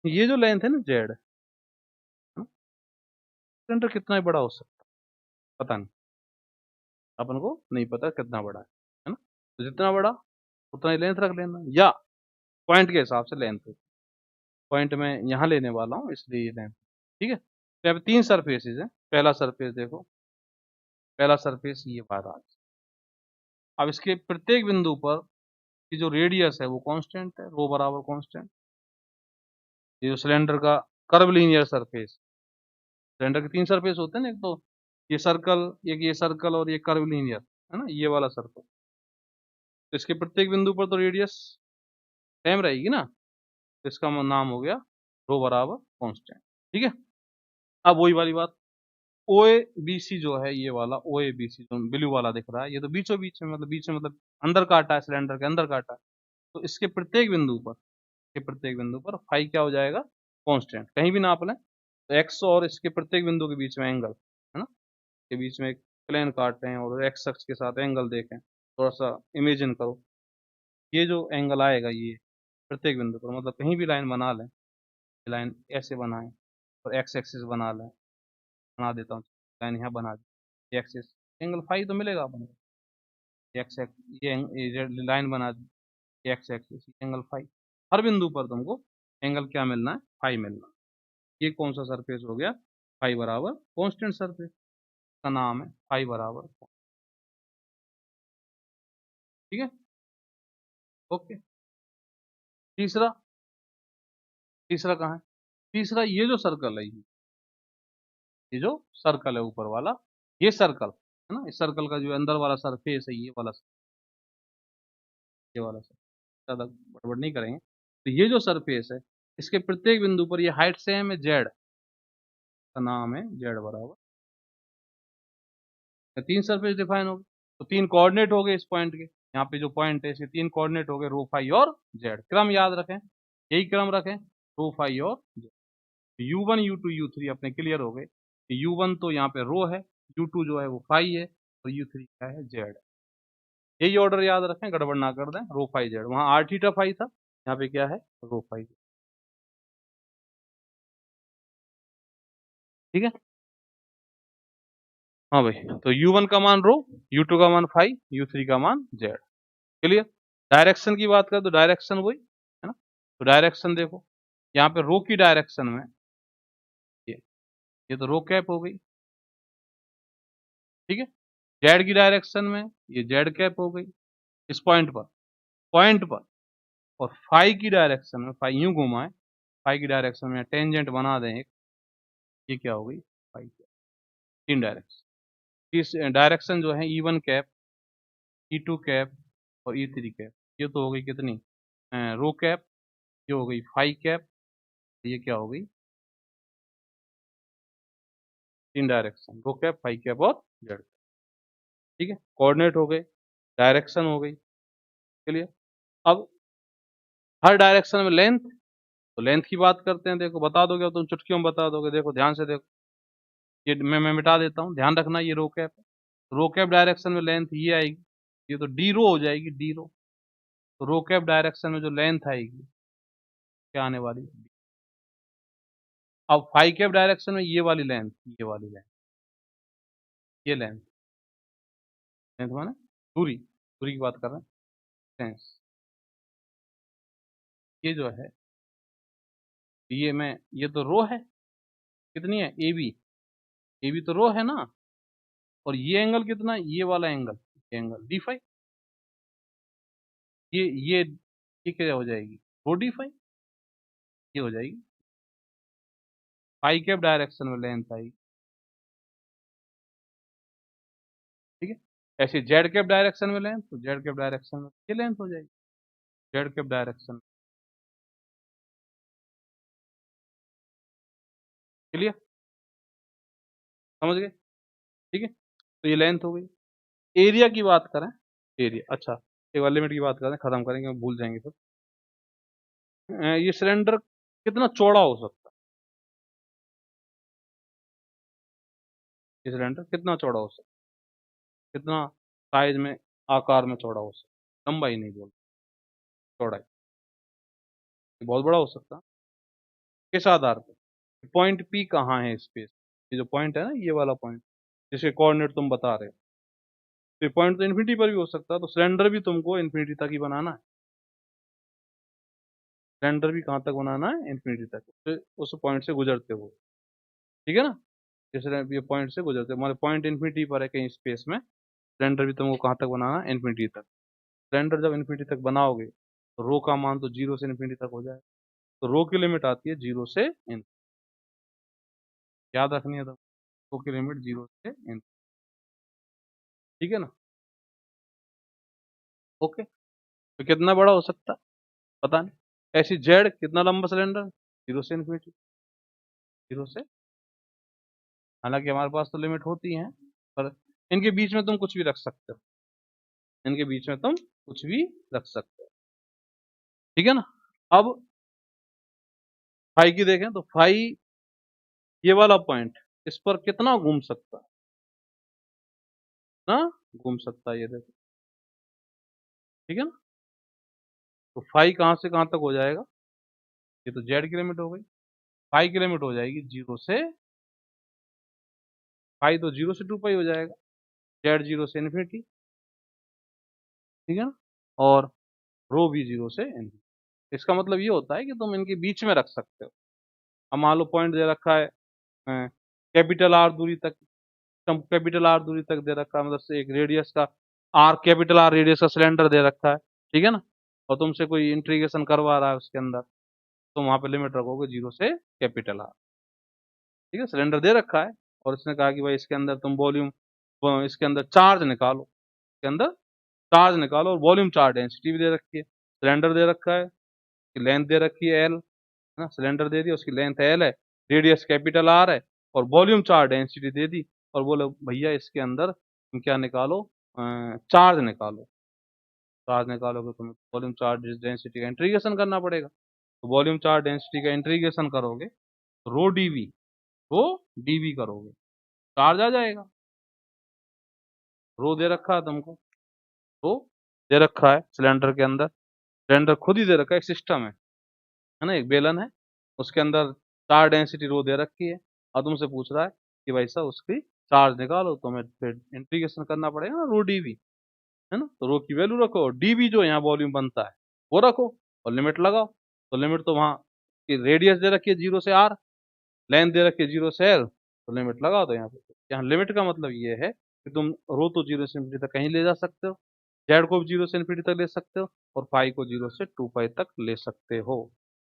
A: ये जो लेंथ है ना जेड, सेंटर कितना ही बड़ा हो सकता है, पता नहीं, अपन को नहीं पता कितना बड़ा है ना, तो जितना बड़ा उतना ही लेंथ रख लेना, या पॉइंट के हिसाब से लेंथ, पॉइंट में यहाँ लेने वाला हूँ इसलिए ये लेंथ, ठीक है। तो यहाँ पे तीन सरफेसेस है, पहला सरफेस देखो, पहला सरफेस ये महाराज, अब इसके प्रत्येक बिंदु पर की जो रेडियस है वो कांस्टेंट है, रो बराबर कांस्टेंट, ये जो सिलेंडर का कर्व लीनियर सरफेस, सिलेंडर के तीन सरफेस होते हैं ना, एक तो ये सर्कल, एक ये सर्कल और ये कर्व लीनियर, है ना, ये वाला सर्कल, तो इसके प्रत्येक बिंदु पर तो रेडियस सेम रहेगी ना, तो इसका नाम हो गया रो बराबर कांस्टेंट, ठीक है। अब वही वाली बात, ओ ए बी सी जो है, ये वाला ओ ए बी सी जो ब्लू वाला दिख रहा है, ये तो बीचों बीच में, मतलब बीच में मतलब अंदर काटा है, सिलेंडर के अंदर काटा है, तो इसके प्रत्येक बिंदु पर, के प्रत्येक बिंदु पर फाई क्या हो जाएगा, कांस्टेंट, कहीं भी नाप लें, तो एक्स और इसके प्रत्येक बिंदु के बीच में एंगल, है ना, के बीच में एक प्लेन काटें और एक्स अक्ष के साथ एंगल देखें, थोड़ा सा इमेजिन करो, ये जो एंगल आएगा ये प्रत्येक बिंदु पर, मतलब कहीं भी लाइन बना लें, लाइन ऐसे बनाएं और एक्स एक्सिस बना लें, बना देता हूँ, लाइन यहाँ बना दी, एक्सिस एंगल फाई तो मिलेगा अपन को, एक्स ये लाइन बना दी, एक्स एक्सिस एंगल फाई, हर बिंदु पर तुमको एंगल क्या मिलना है, फाई मिलना है। ये कौन सा सरफेस हो गया, फाई बराबर कांस्टेंट सरफेस, का नाम है फाई बराबर, ठीक है, ओके। तीसरा, तीसरा कहाँ है, तीसरा ये जो सर्कल है, ये जो सर्कल है ऊपर वाला, ये सर्कल है ना, इस सर्कल का जो अंदर वाला सरफेस है, ये वाला, ये वाला सरफेस, ज्यादा गड़बड़ नहीं करेंगे, तो ये जो सरफेस है, इसके प्रत्येक बिंदु पर ये हाइट सेम है जेड, का नाम है जेड बराबर, तीन सरफेस डिफाइन हो गए, तो तीन कोऑर्डिनेट हो गए इस पॉइंट के, यहाँ पे जो पॉइंट है इसके तीन कोऑर्डिनेट हो गए, रो फाई और जेड, क्रम याद रखें, यही क्रम रखें, रो फाई और जेड, U1 U2 U3 अपने क्लियर हो गए, U1 तो यहाँ पे रो है, U2 जो है वो फाई है, और U3 क्या है, जेड। यही ऑर्डर याद रखें, गड़बड़ ना कर दें। रो फाई जेड, वहां आर थीटा फाई था, यहाँ पे क्या है, रो फाई। ठीक है। हाँ भाई, तो U1 का मान रो, U2 का मान फाई, U3 का मान जेड। क्लियर। डायरेक्शन की बात करें तो डायरेक्शन वही है ना। तो डायरेक्शन देखो, यहाँ पे रो की डायरेक्शन में ये ये तो रो कैप हो गई। ठीक है। जेड की डायरेक्शन में ये जेड कैप हो गई इस पॉइंट पर। और फाई की डायरेक्शन में, फाई यूं घुमाए, फाई की डायरेक्शन में टेंजेंट बना दें एक, ये क्या हो गई, फाई कैप। तीन डायरेक्शन। इस डायरेक्शन जो है E1 कैप, E2 कैप और E3 कैप, ये तो हो गई कितनी, रो कैप। ये हो गई फाई कैप। ये क्या हो गई, तीन direction, rho cap, phi cap और जेड। ठीक है। कोऑर्डिनेट हो गए, डायरेक्शन हो गई। चलिए, अब हर डायरेक्शन में लेंथ, तो लेंथ की बात करते हैं। देखो बता दोगे, तुम चुटकियों में बता दोगे। देखो ध्यान से देखो, ये मैं मिटा देता हूँ, ध्यान रखना, ये रो कैप है। रो कैप डायरेक्शन में लेंथ ये आएगी, ये तो डी रो हो जाएगी, डी रो। तो रो कैप डायरेक्शन में जो लेंथ आएगी, क्या आने वाली, अब फाई कैप डायरेक्शन में ये वाली लेंथ, ये वाली लेंथ, ये लेंथ, लेंथ माने दूरी, दूरी की बात कर रहे हैं, सेंस। ये जो है, ये तो रो है, कितनी है, ए बी। ए बी तो रो है ना। और ये एंगल कितना है, ये वाला एंगल, ये एंगल डी फाई। ये ये क्या हो जाएगी, रो डी फाई, ये हो जाएगी। फाई कैप डायरेक्शन में लेंथ आएगी। ठीक है। ऐसे जेड कैप डायरेक्शन में लेंथ, तो जेड कैप डायरेक्शन में ये लेंथ हो जाएगी, जेड कैप डायरेक्शन। क्लियर, समझ गए। ठीक है, तो ये लेंथ हो गई। एरिया की बात करें, एरिया, अच्छा एक बार लिमिट की बात करें, खत्म करेंगे, भूल जाएंगे फिर। ये सिलेंडर कितना चौड़ा हो सकता है, ये सिलेंडर कितना चौड़ा हो सकता है, कितना साइज में, आकार में चौड़ा हो सकता है, लंबाई नहीं बोल, चौड़ाई। ये बहुत बड़ा हो सकता है। किस आधार पर, पॉइंट पी कहाँ है स्पेस, ये जो पॉइंट है ना, ये वाला पॉइंट, जिसके कोऑर्डिनेट तुम बता रहे हो, तो ये पॉइंट तो इन्फिनिटी पर भी हो सकता है। तो सिलेंडर भी तुमको इन्फिनिटी तक ही बनाना है। सिलेंडर भी कहाँ तक बनाना है, इन्फिनिटी तक, उस पॉइंट से गुजरते हुए। ठीक है ना। जैसे ये पॉइंट से गुजरते, मतलब पॉइंट इन्फिनिटी पर है कहीं स्पेस में, सिलेंडर भी तुमको कहाँ तक बनाना है, इन्फिनिटी तक। सिलेंडर जब इन्फिनिटी तक बनाओगे, तो रो का मान तो जीरो से इन्फिनिटी तक हो जाएगा। तो रो की लिमिट आती है जीरो से इन, याद रखनी है तो, रो की लिमिट जीरो से इन। ठीक है ना। ओके, तो कितना बड़ा हो सकता है, पता नहीं। ऐसी जेड कितना लंबा सिलेंडर, जीरो से इन्फिनिटी, जीरो से, हालांकि हमारे पास तो लिमिट होती है, पर इनके बीच में तुम कुछ भी रख सकते हो, इनके बीच में तुम कुछ भी रख सकते हो। ठीक है ना। अब फाई की देखें, तो फाई, ये वाला पॉइंट, इस पर कितना घूम सकता है ना, घूम सकता है, ये देखो। ठीक है ना। तो फाई कहाँ से कहाँ तक हो जाएगा, ये तो जेड की लिमिट हो गई। फाई की लिमिट हो जाएगी जीरो से, फाई तो जीरो से टू पाई हो जाएगा, जेड जीरो से इन्फिनिटी। ठीक है ना। और रो भी जीरो से इन्फिनिटी। इसका मतलब ये होता है कि तुम इनके बीच में रख सकते हो। अब मान लो पॉइंट दे रखा है कैपिटल आर दूरी तक, कैपिटल आर दूरी तक दे रखा है, मतलब से एक रेडियस का, आर कैपिटल आर रेडियस का सिलेंडर दे रखा है। ठीक है ना। और तुमसे कोई इंटीग्रेशन करवा रहा है उसके अंदर, तो वहां पे लिमिट रखोगे जीरो से कैपिटल आर। ठीक है, सिलेंडर दे रखा है, और इसने कहा कि भाई इसके अंदर तुम वॉल्यूम, इसके अंदर चार्ज निकालो, इसके अंदर चार्ज निकालो, और वॉल्यूम चार्ज डेंसिटी भी दे रखी है। सिलेंडर दे रखा है, लेंथ दे रखी है एल, है ना, सिलेंडर दे दिया, उसकी लेंथ एल है, रेडियस कैपिटल आर है, और वॉल्यूम चार्ज डेंसिटी दे दी। और बोलो भैया इसके अंदर तुम क्या निकालो, चार्ज निकालो। चार्ज निकालोगे तो वॉल्यूम चार्ज डेंसिटी का इंटीग्रेशन करना पड़ेगा। तो वॉल्यूम चार्ज डेंसिटी का इंटीग्रेशन करोगे, रो डीवी, रो डीवी करोगे, चार्ज आ जाएगा। रो दे रखा है तुमको, रो दे रखा है सिलेंडर के अंदर, सिलेंडर खुद ही दे रखा है, एक सिस्टम है ना, एक बेलन है, उसके अंदर 4 डेंसिटी रो दे रखी है, और तुमसे पूछ रहा है कि भाई साहब उसकी चार्ज निकालो, तो हमें फिर इंटीग्रेशन करना पड़ेगा ना रो डी वी, है ना, तो रो की वैल्यू रखो और डी वी जो यहाँ वॉल्यूम बनता है वो रखो और लिमिट लगाओ। तो लिमिट तो वहाँ की रेडियस दे रखी है 0 से r, लेंथ दे रखी है 0 से l, तो लिमिट लगाओ। तो यहाँ पे यहाँ लिमिट का मतलब ये है कि तुम रो तो 0 से इन्फिनिटी तक कहीं ले जा सकते हो, जेड को भी 0 से इन्फिनिटी तक ले सकते हो, और फाई को 0 से 2 पाई तक ले सकते हो,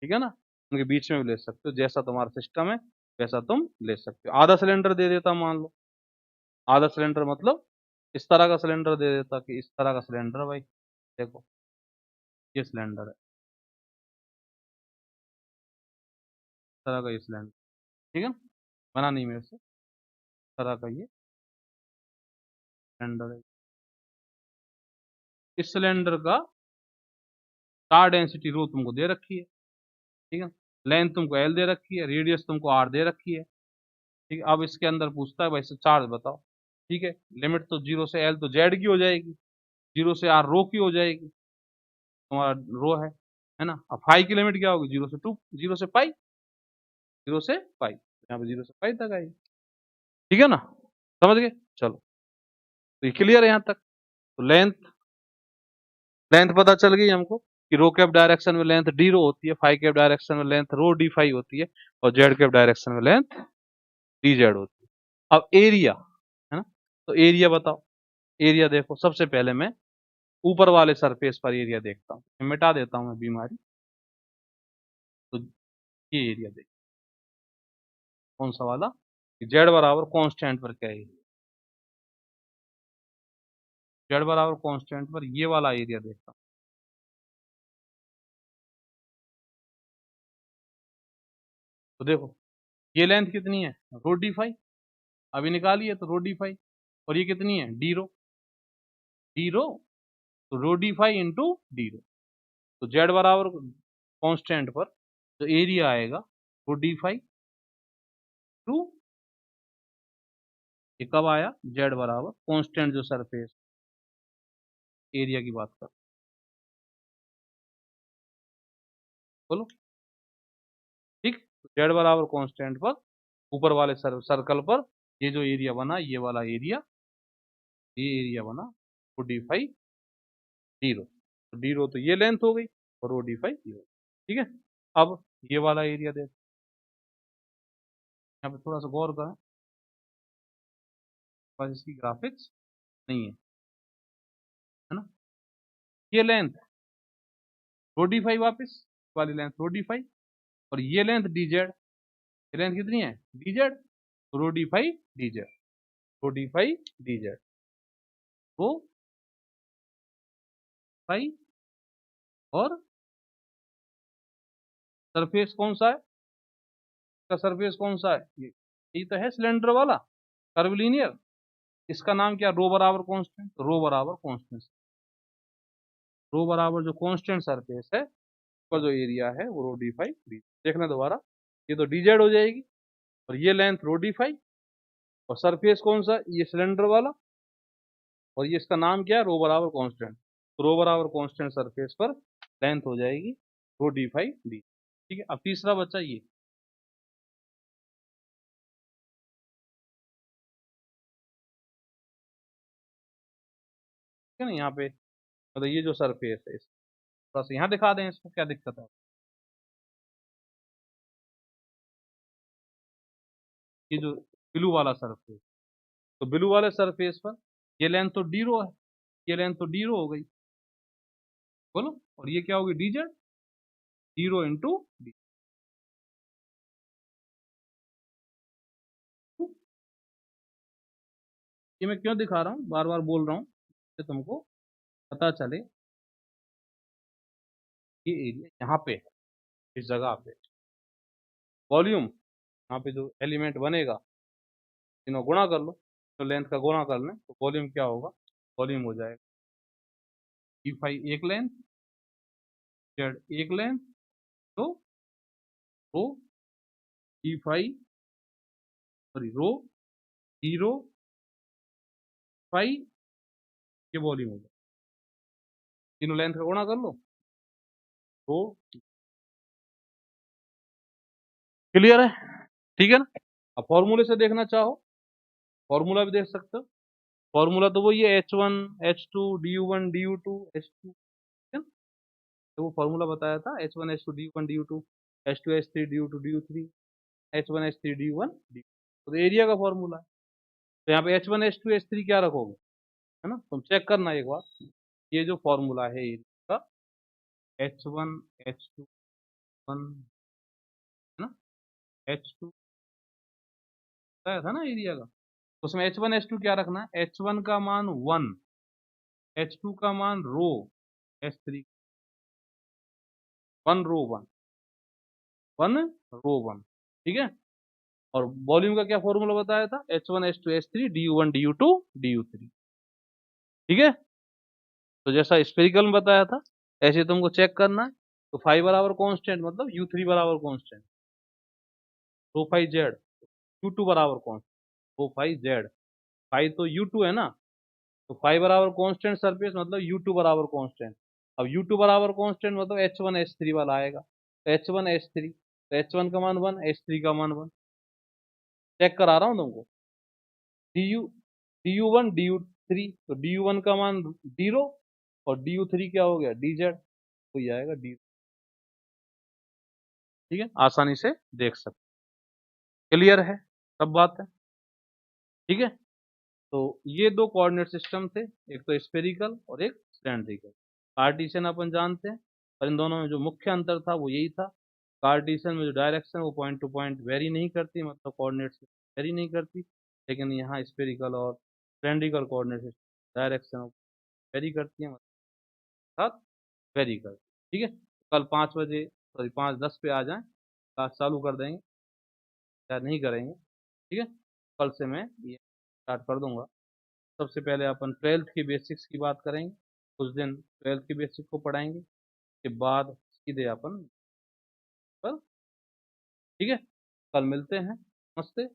A: ठीक है ना, उनके बीच में भी ले सकते हो, जैसा तुम्हारा सिस्टम है वैसा तुम ले सकते हो। आधा सिलेंडर दे देता मान लो, आधा सिलेंडर मतलब इस तरह का सिलेंडर दे देता कि इस तरह का सिलेंडर भाई, देखो ये सिलेंडर है, इस तरह का ये सिलेंडर, ठीक है, बना नहीं मेरे से, इस तरह का ये सिलेंडर है। इस सिलेंडर का 4 डेंसिटी रो तुमको दे रखी है, ठीक है, लेंथ तुमको एल दे रखी है, रेडियस तुमको आर दे रखी है, ठीक है। अब इसके अंदर पूछता है भाई से चार्ज बताओ, ठीक है, लिमिट तो 0 से एल तो जेड की हो जाएगी, 0 से आर रो की हो जाएगी, तुम्हारा रो है ना। अब फाई की लिमिट क्या होगी, 0 से 2, 0 से पाई, 0 से पाई, यहाँ पे 0 से पाई तक आएगी, ठीक है ना, समझ गए, चलो, तो ये क्लियर है यहाँ तक। तो लेंथ, लेंथ पता चल गई हमको कि रो कैप डायरेक्शन में लेंथ डी रो होती है, फाई कैप डायरेक्शन में लेंथ रो डी फाई होती है, और जेड कैप डायरेक्शन में लेंथ डी जेड होती है। अब एरिया, है ना, तो एरिया बताओ, एरिया देखो सबसे पहले मैं ऊपर वाले सरफेस पर एरिया देखता हूँ, मिटा देता हूँ मैं बीमारी, तो ये एरिया देख, कौन सा वाला, जेड बराबर कांस्टेंट पर क्या एरिया, जेड बराबर कांस्टेंट पर ये वाला एरिया देखता हूँ, तो देखो ये लेंथ कितनी है, रो डी फाई, अभी निकालिए तो रो डी फाई, और ये कितनी है, डी रो, डी रो, तो rho D phi into D रो, तो जेड बराबर कांस्टेंट पर जो एरिया आएगा वो डी फाई टू, ये कब आया, जेड बराबर कांस्टेंट जो सरफेस एरिया की बात कर, बोलो, ठीक, जेड बराबर कांस्टेंट पर ऊपर वाले सर्कल पर ये जो एरिया बना, ये वाला एरिया, ये एरिया बना वो डी फाई डी रो, तो डी रो तो ये लेंथ हो गई, और वो डी फाई ये हो, ठीक है। अब ये वाला एरिया देख, यहाँ पे थोड़ा सा गौर करें, बस इसकी ग्राफिक्स नहीं है ना, ये लेंथ रो डी फाई, वापिस वाली लेंथ रो डी फाई, और ये लेंथ डी जेड, ये लेंथ कितनी है, D Z, rho D phi D Z, rho D phi D Z, रो फाई, और सरफेस कौन सा है, इसका सरफेस कौन सा है, ये तो है सिलेंडर वाला कर्वलीनियर, इसका नाम क्या, रो बराबर कांस्टेंट, रो बराबर कांस्टेंट, रो बराबर जो कांस्टेंट सरफेस है पर जो एरिया है वो रो डी फाई डी, देखना दोबारा, ये तो डी जेड हो जाएगी, और ये लेंथ रो डी फाई, और सरफेस कौन सा, ये सिलेंडर वाला, और ये इसका नाम क्या है, रो बराबर कांस्टेंट, तो रो बराबर कांस्टेंट सरफेस पर लेंथ हो जाएगी रो डी फाई डी, ठीक है। अब तीसरा बच्चा ये, ठीक है ना, यहाँ पे मतलब ये जो सरफेस है थोड़ा सा यहाँ दिखा दें, इसको क्या दिक्कत है, ये जो ब्लू वाला सरफेस, तो ब्लू वाले सरफेस पर ये लेंथ तो डी रो है, ये लेंथ तो डी रो हो गई, बोलो, और ये क्या होगी, D Z, zero into D, ये मैं क्यों दिखा रहा हूँ, बार बार बोल रहा हूँ कि तुमको पता चले ये एरिया यहाँ पे है, इस जगह पे वॉल्यूम, यहाँ पे जो एलिमेंट बनेगा तीनों गुणा कर लो, तो लेंथ का गुणा कर लें तो वॉल्यूम क्या होगा, वॉल्यूम हो जाएगा ई फाई एक लेंथ, जेड एक लेंथ, तो रो ई फाई, सॉरी रो जीरो फाई ये वॉल्यूम हो गया, तीनों लेंथ का गुणा कर लो तो क्लियर है, ठीक है ना। अब फॉर्मूले से देखना चाहो, फॉर्मूला भी देख सकते हो। फॉर्मूला तो वही है, H1 H2 du1 du2 H2, तो वो फॉर्मूला बताया था, H1 H2 du1 du2 H2 H3 du2 du3 H1 H3 du1 du, तो एरिया का फॉर्मूला है। तो यहाँ पे H1 H2 H3 क्या रखोगे, है ना, तुम चेक करना एक बार, ये जो फॉर्मूला है एरिया का, H1 H2 1, है ना, H2 बताया था ना एरिया का, उसमें H1 H2 क्या रखना है, H1 का मान 1, H2 का मान रो, H3 1 रो 1, 1 रो 1, ठीक है। और वॉल्यूम का क्या फॉर्मूला बताया था, H1 H2 H3 du1 du2 du3, ठीक है। तो जैसा स्पेरिकल में बताया था ऐसे तुमको चेक करना है। तो फाइव बराबर कांस्टेंट मतलब U3 बराबर कांस्टेंट, रो फाइव जेड, U2 बराबर कांस्टेंट रो फाइव जेड, फाइव तो U2 है ना, तो फाइव बराबर कांस्टेंट सरफेस मतलब U2 बराबर कांस्टेंट। अब U2 बराबर कांस्टेंट मतलब H1 H3 वाला आएगा, तो H1 H3, तो H1 का मान 1, H3 का मान 1, चेक करा रहा हूँ तुमको। DU DU1 DU3, तो DU1 का मान 0 और DU3 क्या हो गया DZ, तो ये आएगा D, ठीक है, आसानी से देख सकते, क्लियर है, सब बात है, ठीक है। तो ये दो कोऑर्डिनेट सिस्टम थे, एक तो स्फेरिकल और एक सिलेंड्रिकल। कार्टेशियन अपन जानते हैं, पर इन दोनों में जो मुख्य अंतर था वो यही था, कार्टेशियन में जो डायरेक्शन वो पॉइंट टू पॉइंट वेरी नहीं करती, मतलब कोऑर्डिनेट्स वेरी नहीं करती, लेकिन यहाँ स्फेरिकल और cylindrical coordinate system direction very करती है, मतलब वेरी करती, ठीक है। कल 5 बजे, सॉरी 5:10 पे आ जाएं, क्लास चालू कर देंगे या नहीं करेंगे, ठीक है। कल से मैं ये स्टार्ट कर दूंगा। सबसे पहले अपन ट्वेल्थ की बेसिक्स की बात करेंगे, उस दिन ट्वेल्थ की बेसिक को पढ़ाएंगे, के बाद सीधे अपन पर, ठीक है, कल मिलते हैं, नमस्ते।